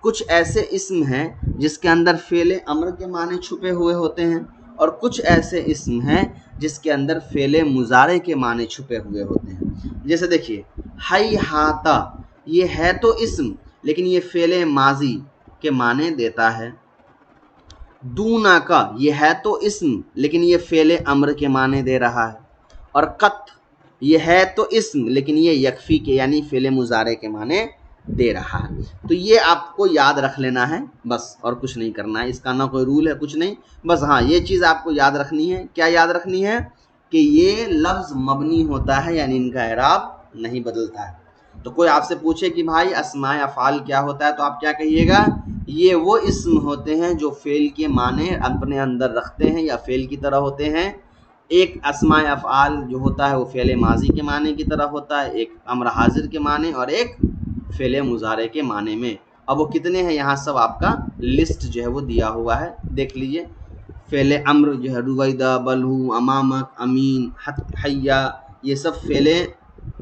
کچھ ایسے اسم ہیں جس کے اندر فعل امر کے معنی چھپے ہوئے ہوتے ہیں. اور کچھ ایسے اسم ہیں جس کے اندر فعل مضارع کے معنی چھپے ہوئے ہوتے ہیں. جیسے دیکھیے ہیہاتا، یہ ہے تو اسم لیکن یہ فعل ماضی کے معنی دیتا ہے. دونا کا، یہ ہے تو اسم لیکن یہ فعل امر کے معنی دے رہا ہے. اور قط، یہ ہے تو اسم لیکن یہ یکفی کے یعنی فعل مضارع کے معنی دے رہا ہے. تو یہ آپ کو یاد رکھ لینا ہے بس، اور کچھ نہیں کرنا ہے. اس کا نہ کوئی رول ہے کچھ نہیں، بس ہاں یہ چیز آپ کو یاد رکھنی ہے. کیا یاد رکھنی ہے؟ کہ یہ لفظ مبنی ہوتا ہے یعنی ان کا اعراب نہیں بدلتا ہے. تو کوئی آپ سے پوچھے کہ بھائی اسماء افعال کیا ہوتا ہے تو آپ کیا کہیے گا؟ یہ وہ اسم ہوتے ہیں جو فعل کے معنی اپنے اندر رکھتے ہیں یا فعل کی طرح ہوتے ہیں. ایک اسماء افعال جو ہوتا ہے وہ فعل ماضی کے معنی کی طرح ہوتا ہے، ایک امر حاضر کے معنی، اور ایک فعل مضارع کے معنی میں. اب وہ کتنے ہیں یہاں سب آپ کا لسٹ جو ہے وہ دیا ہوا ہے، دیکھ لیجئے. فعل امر جو ہے رویدہ، بلہو، امامک، امین، حیا، یہ سب فعل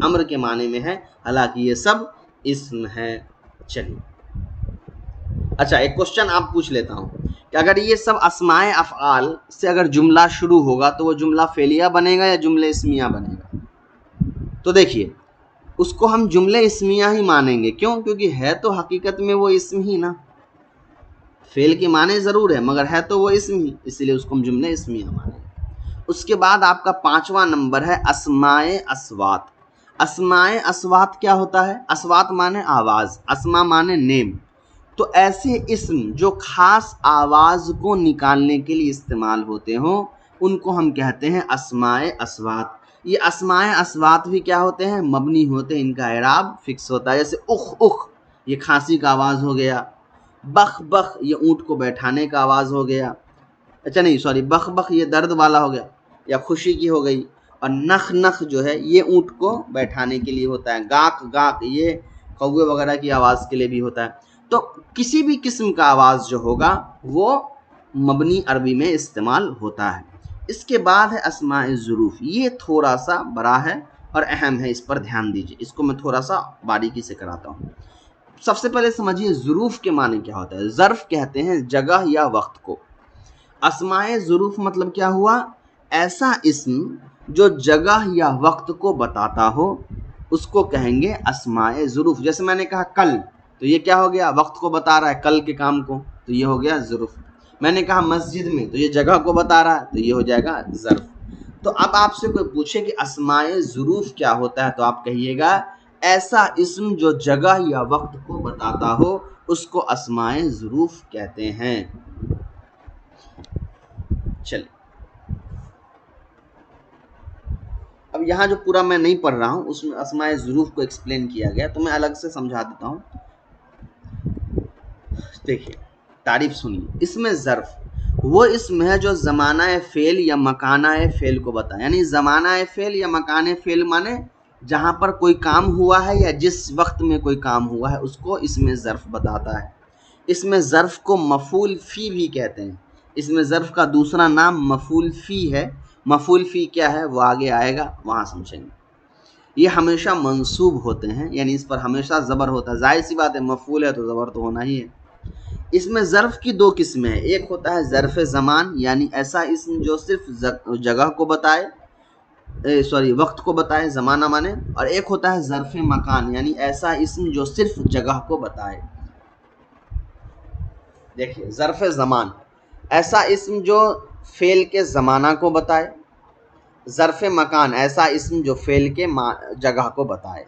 امر کے معنی میں ہے، حالانکہ یہ سب اسم ہے. چلیے اچھا ایک کوشچن آپ پوچھ لیتا ہوں کہ اگر یہ سب اسماء افعال سے اگر جملہ شروع ہوگا تو وہ جملہ فعلیہ بنے گا یا جملہ اسمیہ بنے گا؟ تو دیکھیے اس کو ہم جملہ اسمیہ ہی مانیں گے. کیوں؟ کیونکہ ہے تو حقیقت میں وہ اسم ہی نا. فعل کے معنی ضرور ہے مگر ہے تو وہ اسم ہی، اس لیے اس کو ہم جملہ اسمیہ مانیں گے. اس کے بعد آپ کا 5واں نمبر ہے اسماء اصوات. اسماء اصوات کیا ہوتا ہے؟ اصوات معنی آواز، اسماء معنی نیم. تو ایسے اسم جو خاص آواز کو نکالنے کے لیے استعمال ہوتے ہوں ان کو ہم کہتے ہیں اسماء اصوات. یہ اسماء اصوات بھی کیا ہوتے ہیں؟ مبنی ہوتے ہیں، ان کا اعراب فکس ہوتا ہے. جیسے اخ اخ، یہ کھانسی کا آواز ہو گیا. بخ بخ، یہ اونٹ کو بیٹھانے کا آواز ہو گیا. اچھا نہیں سوری، بخ بخ یہ درد والا ہو گیا یا خوشی کی ہو گئی. اور نخ نخ جو ہے یہ اونٹ کو بیٹھانے کے لیے ہوتا ہے. گاک گاک یہ کوے وغیرہ کی آواز کے لیے بھی ہوتا ہے. تو کسی بھی قسم کا آواز جو ہوگا وہ مبنی عربی میں استعمال ہوتا ہے. اس کے بعد ہے اسماء ظروف. یہ تھوڑا سا بڑا ہے اور اہم ہے، اس پر دھیان دیجیے. اس کو میں تھوڑا سا باریکی سے کراتا ہوں. سب سے پہلے سمجھیے ظروف کے معنی کیا ہوتا ہے. ظرف کہتے ہیں جگہ یا وقت کو. اسماء ظروف مطلب کیا ہوا؟ ایسا اسم جو جگہ یا وقت کو بتاتا ہو اس کو کہیں گے اسماء ظروف. جیسے میں نے کہا کل، تو یہ کیا ہو گیا؟ وقت کو بتا رہا ہے، کل کے کام کو، تو یہ ہو گیا ظرف. میں نے کہا مسجد میں، تو یہ جگہ کو بتا رہا ہے، تو یہ ہو جائے گا ظرف. تو اب آپ سے کوئی پوچھے کہ اسماء ظروف کیا ہوتا ہے تو آپ کہیے گا ایسا اسم جو جگہ یا وقت کو بتاتا ہو اس کو اسماء ظروف کہتے ہیں. چلیے اب یہاں جو پورا میں نہیں پڑھ رہا ہوں اس میں اسماء ظروف کو ایکسپلین کیا گیا تو میں الگ سے سمجھا دیتا ہوں. دیکھیے تعریف سنیے. اسم ظرف وہ اسم ہے جو زمانہ فعل یا مکانہ فعل کو بتائے. یعنی زمانہ فعل یا مکان فعل مانے جہاں پر کوئی کام ہوا ہے یا جس وقت میں کوئی کام ہوا ہے اس کو اسم ظرف بتاتا ہے. اسم ظرف کو مفعول فی بھی کہتے ہیں. اسم ظرف کا دوسرا نام مفعول فی ہے. مفعول فی کیا ہے وہ آگے آئے گا وہاں سمجھیں گے. یہ ہمیشہ منصوب ہوتے ہیں یعنی اس پر ہمیشہ زبر ہوتا ہے. ظاہر سی بات ہے مفعول ہے تو زبر تو ہونا ہی ہے. اس میں ظرف کی دو قسمیں ہیں. ایک ہوتا ہے ظرف زمان یعنی ایسا اسم جو صرف جگہ کو بتائے وقت کو بتائے، زمانہ مانے. اور ایک ہوتا ہے ظرف مکان یعنی ایسا اسم جو صرف جگہ کو بتائے. دیکھیے ظرف زمان ایسا اسم جو فعل کے زمانہ کو بتائے. ظرف مکان ایسا اسم جو فعل کے جگہ کو بتائے.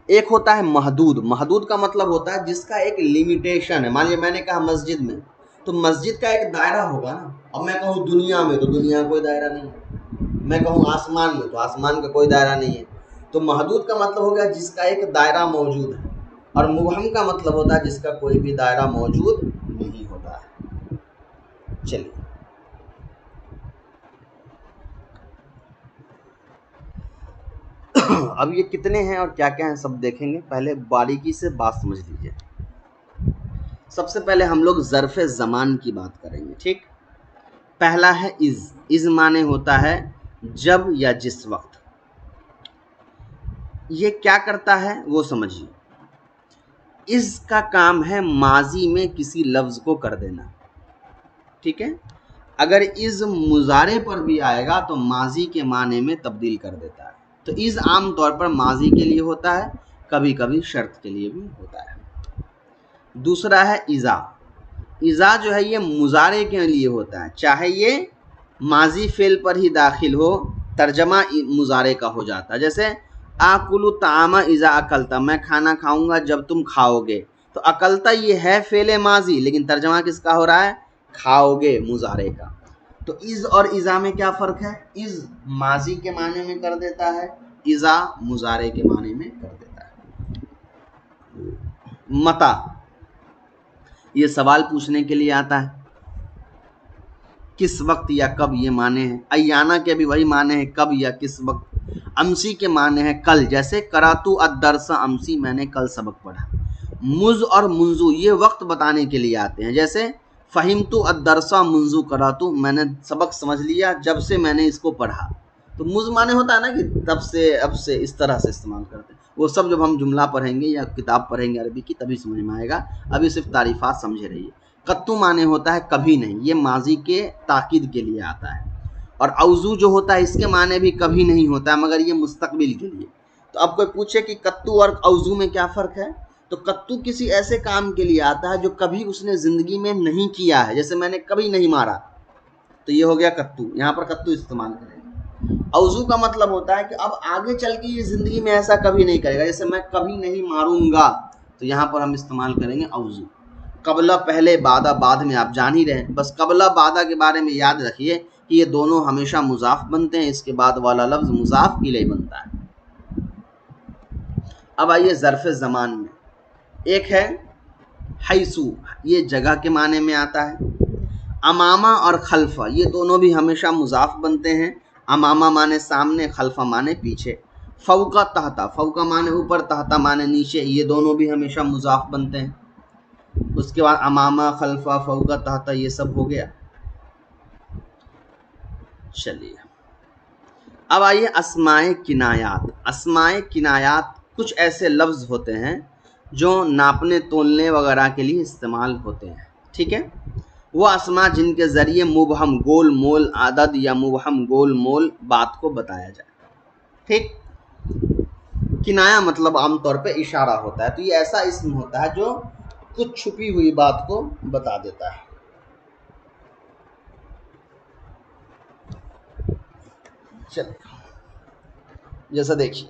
ایک ہوتا ہے محدود. محدود کا مطلب ہوتا ہے جس کا ایک لمیٹیشن ہے. مان لیے میں نے کہا مسجد میں، تو مسجد کا ایک دائرہ ہوگا نا. اب میں کہوں دنیا میں، تو دنیا کا کوئی دائرہ نہیں ہے. میں کہوں آسمان میں، تو آسمان کا کوئی دائرہ نہیں ہے. تو محدود کا مطلب ہو گیا جس کا ایک دائرہ موجود ہے، اور مبہم کا مطلب ہوتا ہے جس کا کوئی بھی دائرہ موجود نہیں ہوتا ہے. چلیے اب یہ کتنے ہیں اور کیا کیا ہیں سب دیکھیں گے. پہلے باریکی سے بات سمجھ لیجیے. سب سے پہلے ہم لوگ ظرف زمان کی بات کریں گے. ٹھیک، پہلا ہے از. از معنی ہوتا ہے جب یا جس وقت. یہ کیا کرتا ہے وہ سمجھیے. از کا کام ہے ماضی میں کسی لفظ کو کر دینا. ٹھیک ہے، اگر از مضارع پر بھی آئے گا تو ماضی کے معنی میں تبدیل کر دیتا ہے. تو از عام طور پر ماضی کے لیے ہوتا ہے، کبھی کبھی شرط کے لیے بھی ہوتا ہے. دوسرا ہے اذا. اذا جو ہے یہ مضارع کے لیے ہوتا ہے، چاہے یہ ماضی فعل پر ہی داخل ہو، ترجمہ مضارع کا ہو جاتا ہے. جیسے آکل الطعام اذا اکلتا، میں کھانا کھاؤں گا جب تم کھاؤ گے. تو اکلتا یہ ہے فعل ماضی، لیکن ترجمہ کس کا ہو رہا ہے؟ کھاؤ گے مضارع کا. تو از اور اذا میں کیا فرق ہے؟ از ماضی کے معنی میں کر دیتا ہے، اذا مضارع کے معنی میں کر دیتا ہے. متا، یہ سوال پوچھنے کے لیے آتا ہے، کس وقت یا کب یہ معنی ہے. ایانہ کے بھی وہی معنی ہے، کب یا کس وقت. امسی کے معنی ہے کل، جیسے کراتو الدرس امسی، میں نے کل سبق پڑھا. مز اور منزو یہ وقت بتانے کے لیے آتے ہیں، جیسے فہمتو الدرس منزو کراتو، میں نے سبق سمجھ لیا جب سے میں نے اس کو پڑھا. تو مز معنی ہوتا ہے نا کہ تب سے، اب سے، اس طرح سے استعمال کرتے ہیں. وہ سب جب ہم جملہ پڑھیں گے یا کتاب پڑھیں گے عربی کی تبھی سمجھ میں آئے گا، ابھی صرف تعریفات سمجھے رہیے. قطو معنی ہوتا ہے کبھی نہیں، یہ ماضی کے تاکید کے لیے آتا ہے. اور اوزو جو ہوتا ہے اس کے معنی بھی کبھی نہیں ہوتا ہے، مگر یہ مستقبل کے لیے. تو اب کوئی پوچھے کہ قطو اور اوزو میں کیا فرق ہے، تو قطو کسی ایسے کام کے لیے آتا ہے جو کبھی اس نے زندگی میں نہیں کیا ہے. جیسے میں نے کبھی نہیں مارا، تو یہ ہو گیا قطو، یہاں پر قطو استعمال کریں گے. اوزو کا مطلب ہوتا ہے کہ اب آگے چل کے یہ زندگی میں ایسا کبھی نہیں کرے گا. جیسے میں کبھی نہیں ماروں گا، تو یہاں پر ہم استعمال کریں گے اوزو. قبلہ پہلے، بعدہ بعد میں، آپ جان ہی رہے ہیں. بس قبلہ بعدہ کے بارے میں یاد رکھیے کہ یہ دونوں ہمیشہ مضاف بنتے ہیں، اس کے بعد والا لفظ مضاف الیہ بنتا ہے. اب آئیے ظرف زمان میں. ایک ہے حیثو، یہ جگہ کے معنی میں آتا ہے. امامہ اور خلفہ یہ دونوں بھی ہمیشہ مضاف بنتے ہیں. امامہ معنی سامنے، خلفہ معنی پیچھے. فوقہ تحتا، فوقہ معنی اوپر، تحتا معنی نیچے، یہ دونوں بھی ہمیشہ مضاف بنتے ہیں. اس کے بعد امامہ، خلفہ، فوقہ، تحتا یہ سب ہو گیا. چلیے اب آئیے اسماء کنایات. اسماء کنایات کچھ ایسے لفظ ہوتے ہیں جو ناپنے تولنے وغیرہ کے لیے استعمال ہوتے ہیں. ٹھیک ہے، وہ اسماء جن کے ذریعے مبہم گول مول عدد یا مبہم گول مول بات کو بتایا جائے. ٹھیک، کنایا مطلب عام طور پہ اشارہ ہوتا ہے. تو یہ ایسا اسم ہوتا ہے جو کچھ چھپی ہوئی بات کو بتا دیتا ہے. چلے جیسا دیکھیے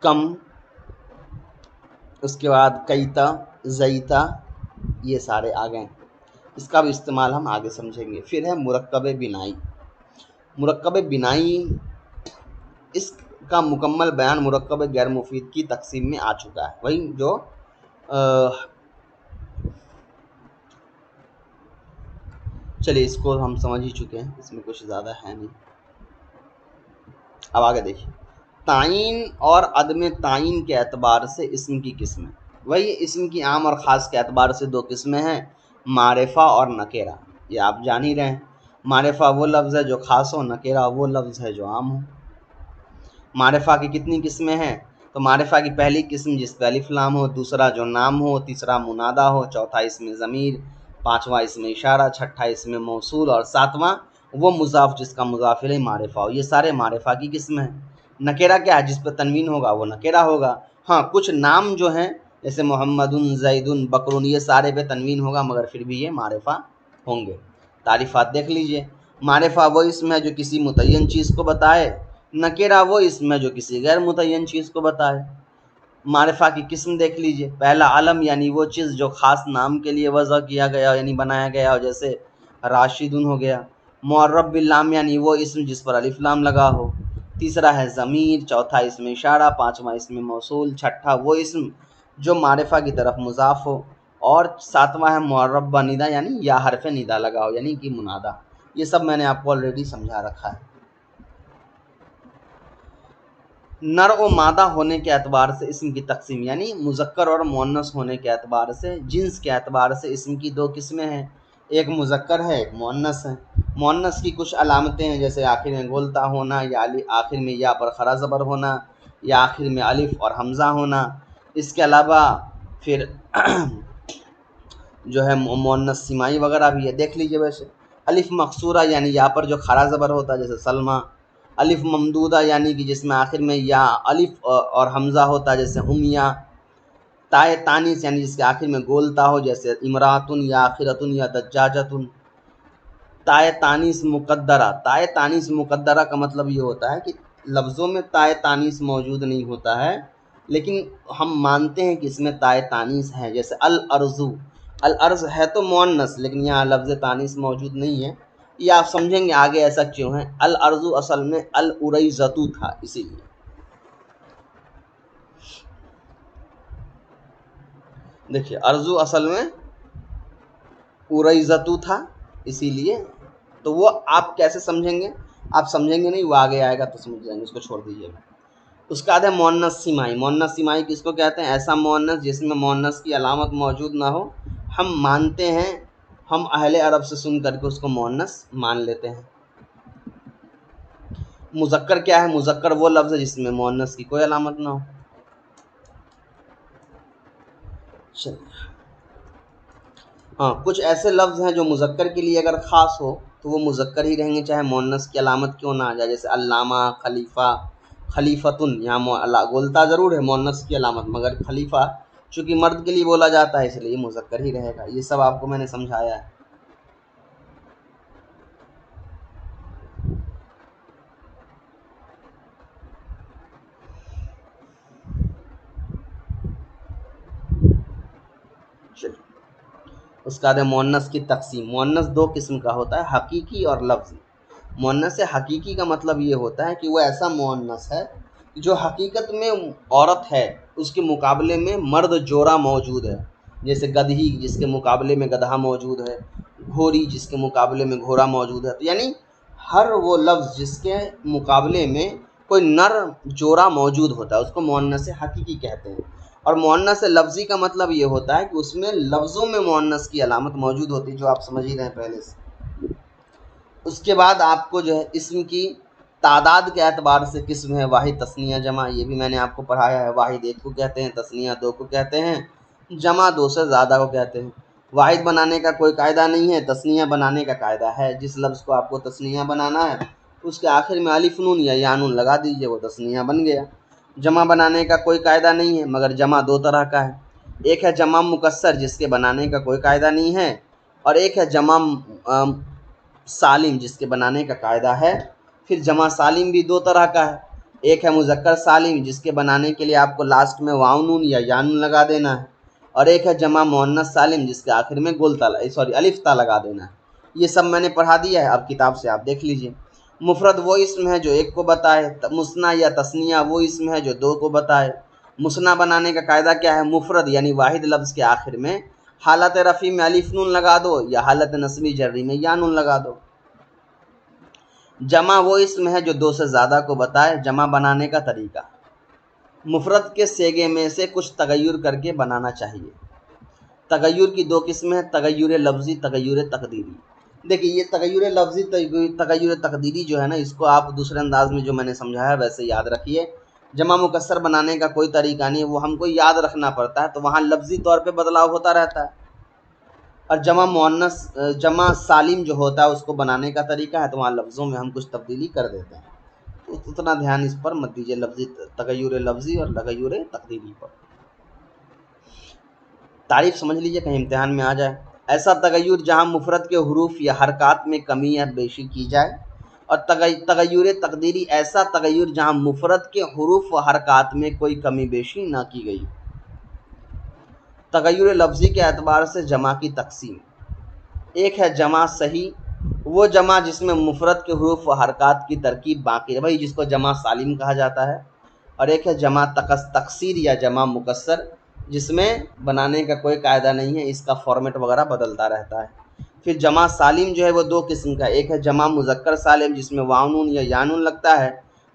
کم، اس کے بعد کیتا، زیتا، یہ سارے آ گئے. اس کا بھی استعمال ہم آگے سمجھیں گے. پھر ہے مرکب بنائی. مرکب بنائی اس کا مکمل بیان مرکب غیر مفید کی تقسیم میں آ چکا ہے. وہی جو چلیے اس کو ہم سمجھ ہی چکے ہیں، اس میں کچھ زیادہ ہے نہیں. اب آگے دیکھیے تعین اور عدم تعین کے اعتبار سے اسم کی قسمیں. وہی اسم کی عام اور خاص کے اعتبار سے دو قسمیں ہیں، معرفہ اور نکرہ. یہ آپ جان ہی رہے ہیں، معرفہ وہ لفظ ہے جو خاص ہو، نکرہ وہ لفظ ہے جو عام ہو. معرفہ کی کتنی قسمیں ہیں؟ تو معرفہ کی پہلی قسم جس پہ الف لام ہو، دوسرا جو نام ہو، تیسرا منادا ہو، چوتھا اسم ضمیر، پانچواں اسم اشارہ، چھٹا اسم موصول، اور ساتواں وہ مضاف جس کا مضاف الیہ معرفہ ہو. یہ سارے معرفہ کی قسم ہیں. نکرہ کیا ہے؟ جس پہ تنوین ہوگا وہ نکرہ ہوگا. ہاں کچھ نام جو ہیں جیسے محمد، زید، بکر، یہ سارے پہ تنوین ہوگا مگر پھر بھی یہ معرفہ ہوں گے. تعریفات دیکھ لیجئے. معرفہ وہ اسم ہے جو کسی متعین چیز کو بتائے، نکرہ وہ اسم ہے جو کسی غیر متعین چیز کو بتائے. معرفہ کی قسم دیکھ لیجئے، پہلا علم یعنی وہ چیز جو خاص نام کے لیے وضع کیا گیا یعنی بنایا گیا ہو، جیسے راشدون ہو گیا۔ معرب باللام یعنی وہ اسم جس پر الف لام لگا ہو۔ تیسرا ہے ضمیر، چوتھا اسم اشارہ، پانچواں اسم موصول، چھٹا وہ اسم جو معرفہ کی طرف مضاف ہو، اور ساتواں ہے معرب بندا یعنی یا حرف ندا لگا ہو یعنی کہ منادہ۔ یہ سب میں نے آپ کو آلریڈی سمجھا رکھا ہے۔ نر و مادہ ہونے کے اعتبار سے اسم کی تقسیم یعنی مذکر اور مؤنث ہونے کے اعتبار سے، جنس کے اعتبار سے اسم کی دو قسمیں ہیں، ایک مذکر ہے ایک مؤنث ہے۔ مؤنث کی کچھ علامتیں ہیں، جیسے آخر میں گولتا ہونا، یا آخر میں یا پر خرا زبر ہونا، یا آخر میں الف اور حمزہ ہونا۔ اس کے علاوہ پھر جو ہے مؤنث سمائی وغیرہ بھی ہے، دیکھ لیجئے۔ ویسے الف مقصورہ یعنی یا پر جو خرا زبر ہوتا ہے جیسے سلمہ، الف ممدودہ یعنی کہ جس میں آخر میں یا الف اور حمزہ ہوتا ہے جیسے امیہ، تائے تانیث یعنی جس کے آخر میں گولتا ہو جیسے امراتن یا آخرتن یا دجاجتن۔ تائے تانیث مقدرہ، تائے تانیث مقدرہ کا مطلب یہ ہوتا ہے کہ لفظوں میں تائے تانیث موجود نہیں ہوتا ہے، لیکن ہم مانتے ہیں کہ اس میں تائے تانیث ہے، جیسے الارض، الارض ہے تو مؤنث لیکن یہاں لفظ تانیث موجود نہیں ہے، یہ آپ سمجھیں گے آگے ایسا کیوں ہے۔ الارض اصل میں الاریزتو تھا، اسی لیے دیکھیے ارزو اصل میں اریزتو تھا، اسی لیے تو وہ آپ کیسے سمجھیں گے، آپ سمجھیں گے نہیں، وہ آگے آئے گا تو سمجھ جائیں گے، اس کو چھوڑ دیجیے۔ اس کا بعد ہے مؤنث سمائی۔ مؤنث سمائی کس کو کہتے ہیں؟ ایسا مؤنث جس میں مؤنث کی علامت موجود نہ ہو، ہم مانتے ہیں، ہم اہل عرب سے سن کر کے اس کو مؤنث مان لیتے ہیں۔ مذکر کیا ہے؟ مذکر وہ لفظ ہے جس میں مؤنث کی کوئی علامت نہ ہو۔ ہاں، کچھ ایسے لفظ ہیں جو مذکر کے لیے اگر خاص ہو تو وہ مذکر ہی رہیں گے چاہے مؤنث کی علامت کیوں نہ آ جائے، جیسے علامہ، خلیفہ، خلیفتن، یہاں گولتا ضرور ہے مؤنث کی علامت، مگر خلیفہ چونکہ مرد کے لیے بولا جاتا ہے اس لیے مذکر ہی رہے گا۔ یہ سب آپ کو میں نے سمجھایا ہے۔ اس کا مؤنث کی تقسیم۔ مؤنث دو قسم کا ہوتا ہے، حقیقی اور لفظی۔ مؤنث حقیقی کا مطلب یہ ہوتا ہے کہ وہ ایسا مؤنث ہے جو حقیقت میں عورت ہے، اس کے مقابلے میں مرد جوڑا موجود ہے، جیسے گدھی جس کے مقابلے میں گدھا موجود ہے، گھوڑی جس کے مقابلے میں گھوڑا موجود ہے، تو یعنی ہر وہ لفظ جس کے مقابلے میں کوئی نر جوڑا موجود ہوتا ہے اس کو مؤنث حقیقی کہتے ہیں۔ اور مؤنث لفظی کا مطلب یہ ہوتا ہے کہ اس میں لفظوں میں مؤنث کی علامت موجود ہوتی ہے، جو آپ سمجھ ہی رہے ہیں پہلے سے۔ اس کے بعد آپ کو جو ہے اسم کی تعداد کے اعتبار سے قسم ہے واحد، تثنیہ، جمع، یہ بھی میں نے آپ کو پڑھایا ہے۔ واحد ایک کو کہتے ہیں، تثنیہ دو کو کہتے ہیں، جمع دو سے زیادہ کو کہتے ہیں۔ واحد بنانے کا کوئی قاعدہ نہیں ہے، تثنیہ بنانے کا قاعدہ ہے۔ جس لفظ کو آپ کو تثنیہ بنانا ہے اس کے آخر میں الف نون یا یا نون لگا دیجئے، وہ تثنیہ بن گیا۔ جمع بنانے کا کوئی قاعدہ نہیں ہے، مگر جمع دو طرح کا ہے، ایک ہے جمع مکسر جس کے بنانے کا کوئی قاعدہ نہیں ہے، اور ایک ہے جمع سالم جس کے بنانے کا قاعدہ ہے۔ پھر جمع سالم بھی دو طرح کا ہے، ایک ہے مذکر سالم جس کے بنانے کے لیے آپ کو لاسٹ میں واو نون یا یا نون لگا دینا ہے، اور ایک ہے جمع مؤنث سالم جس کے آخر میں الف تا لگا دینا ہے۔ یہ سب میں نے پڑھا دیا ہے، اب کتاب سے آپ دیکھ لیجئے۔ مفرد وہ اسم ہے جو ایک کو بتائے، مثنیٰ یا تثنیہ وہ اسم ہے جو دو کو بتائے۔ مثنیٰ بنانے کا قاعدہ کیا ہے؟ مفرد یعنی واحد لفظ کے آخر میں حالت رفع میں الف نون لگا دو یا حالت نصبی جری میں یا نون لگا دو۔ جمع وہ اسم ہے جو دو سے زیادہ کو بتائے۔ جمع بنانے کا طریقہ، مفرد کے صیغے میں سے کچھ تغیر کر کے بنانا چاہیے۔ تغیر کی دو قسمیں ہیں، تغیر لفظی، تغیر تقدیری۔ دیکھیے یہ تغیر لفظی، تغیر تقدیری جو ہے نا، اس کو آپ دوسرے انداز میں جو میں نے سمجھایا ویسے یاد رکھیے۔ جمع مکسر بنانے کا کوئی طریقہ نہیں، وہ ہم کو یاد رکھنا پڑتا ہے، تو وہاں لفظی طور پہ بدلاؤ ہوتا رہتا ہے۔ اور جمع سالم جو ہوتا ہے اس کو بنانے کا طریقہ ہے، تو وہاں لفظوں میں ہم کچھ تبدیلی کر دیتے ہیں، تو اتنا دھیان اس پر مت دیجیے، لفظی تغیر لفظی اور تغیر تقدیری پر۔ تعریف سمجھ لیجیے کہیں امتحان میں آ جائے۔ ایسا تغیر جہاں مفرد کے حروف یا حرکات میں کمی یا بیشی کی جائے، اور تغیر تقدیری ایسا تغیر جہاں مفرد کے حروف و حرکات میں کوئی کمی بیشی نہ کی گئی۔ تغیر لفظی کے اعتبار سے جمع کی تقسیم: ایک ہے جمع صحیح، وہ جمع جس میں مفرد کے حروف و حرکات کی ترکیب باقی ہے، وہی جس کو جمع سالم کہا جاتا ہے۔ اور ایک ہے جمع تکسیر یا جمع مکسر، جس میں بنانے کا کوئی قاعدہ نہیں ہے، اس کا فارمیٹ وغیرہ بدلتا رہتا ہے۔ پھر جمع سالم جو ہے وہ دو قسم کا، ایک ہے جمع مذکر سالم جس میں واو نون یا یا نون لگتا ہے،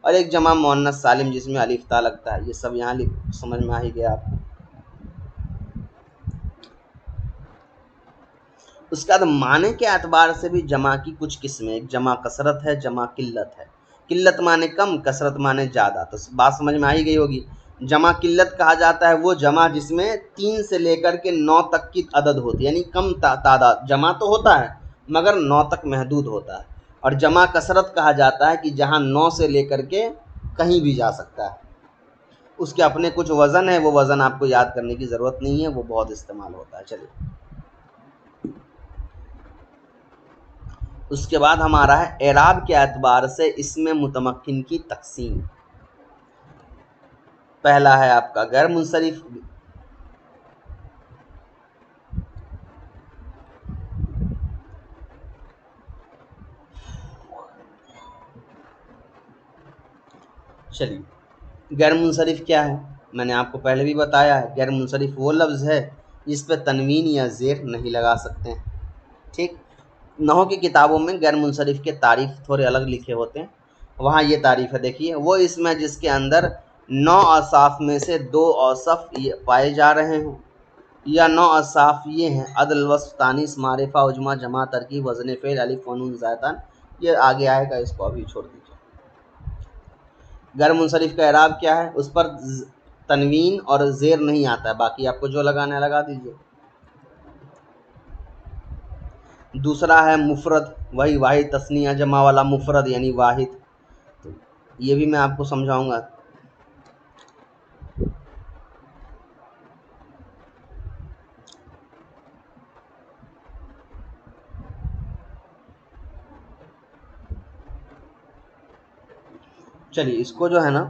اور ایک جمع مؤنث سالم جس میں الف تا لگتا ہے۔ یہ سب یہاں سمجھ میں آ ہی گیا آپ کو۔ اس کے بعد معنی کے اعتبار سے بھی جمع کی کچھ قسمیں، ایک جمع کثرت ہے، جمع قلت ہے۔ قلت معنی کم، کثرت معنی زیادہ، تو بات سمجھ میں آ ہی گئی ہوگی۔ جمع قلت کہا جاتا ہے وہ جمع جس میں 3 سے لے کر کے 9 تک کی عدد ہوتی ہے، یعنی کم تعداد جمع تو ہوتا ہے مگر 9 تک محدود ہوتا ہے۔ اور جمع کثرت کہا جاتا ہے کہ جہاں 9 سے لے کر کے کہیں بھی جا سکتا ہے۔ اس کے اپنے کچھ وزن ہے، وہ وزن آپ کو یاد کرنے کی ضرورت نہیں ہے، وہ بہت استعمال ہوتا ہے۔ چلیے اس کے بعد ہمارا ہے اعراب کے اعتبار سے اسم متمکن کی تقسیم۔ پہلا ہے آپ کا غیر منصرف، چلیے غیر منصرف کیا ہے میں نے آپ کو پہلے بھی بتایا ہے، غیر منصرف وہ لفظ ہے جس پہ تنوین یا زیر نہیں لگا سکتے ہیں۔ ٹھیک، نحو کی کتابوں میں غیر منصرف کے تعریف تھوڑے الگ لکھے ہوتے ہیں، وہاں یہ تعریف ہے، دیکھیے وہ اسم ہے جس کے اندر 9 اوصاف میں سے 2 اوصاف پائے جا رہے ہوں، یا 9 اوصاف یہ ہیں عدل، وصف، تانیث، معرفہ، عجمہ، جمع، ترکیب، وزن فعل، الف و نون زائدان۔ یہ آگے آئے گا، اس کو ابھی چھوڑ دیجیے۔ غیر منصرف کا اعراب کیا ہے؟ اس پر تنوین اور زیر نہیں آتا ہے، باقی آپ کو جو لگانا ہے لگا دیجیے۔ دوسرا ہے مفرد، وہی واحد تثنیہ جمع والا مفرد یعنی واحد، تو یہ بھی میں آپ کو سمجھاؤں گا۔ چلیے اس کو جو ہے نا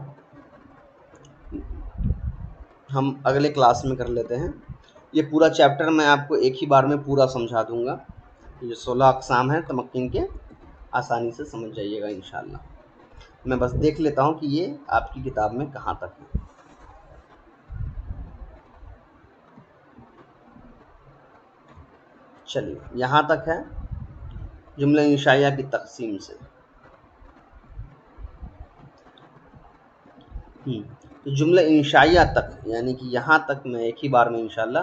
ہم اگلے کلاس میں کر لیتے ہیں، یہ پورا چیپٹر میں آپ کو ایک ہی بار میں پورا سمجھا دوں گا۔ یہ 16 اقسام ہیں تمکن کے، آسانی سے سمجھ جائیے گا انشاءاللہ۔ میں بس دیکھ لیتا ہوں کہ یہ آپ کی کتاب میں کہاں تک ہے۔ چلیے یہاں تک ہے جملہ انشائیہ کی تقسیم سے۔ تو جملہ انشائیہ تک یعنی کہ یہاں تک میں ایک ہی بار میں انشاءاللہ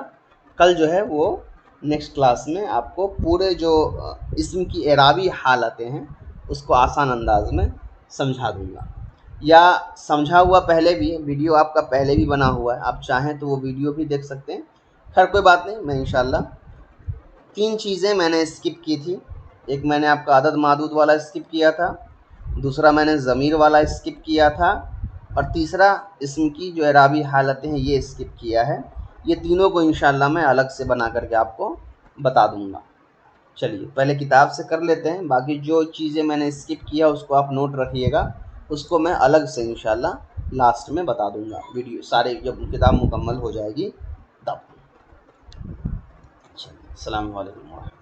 کل جو ہے وہ نیکسٹ کلاس میں آپ کو پورے جو اسم کی اعرابی حالتیں ہیں اس کو آسان انداز میں سمجھا دوں گا، یا سمجھا ہوا پہلے بھی ویڈیو آپ کا پہلے بھی بنا ہوا ہے، آپ چاہیں تو وہ ویڈیو بھی دیکھ سکتے ہیں۔ خیر کوئی بات نہیں، میں انشاءاللہ 3 چیزیں میں نے اسکپ کی تھی، ایک میں نے آپ کا عدد معدود والا اسکپ کیا تھا، دوسرا میں نے ضمیر والا اسکپ کیا تھا، اور تیسرا اسم کی جو اعرابی حالتیں ہیں یہ اسکپ کیا ہے۔ یہ تینوں کو انشاءاللہ میں الگ سے بنا کر کے آپ کو بتا دوں گا۔ چلیے پہلے کتاب سے کر لیتے ہیں، باقی جو چیزیں میں نے اسکپ کیا اس کو آپ نوٹ رکھیے گا، اس کو میں الگ سے انشاءاللہ لاسٹ میں بتا دوں گا، ویڈیو سارے جب کتاب مکمل ہو جائے گی تب۔ چلیے السلام علیکم۔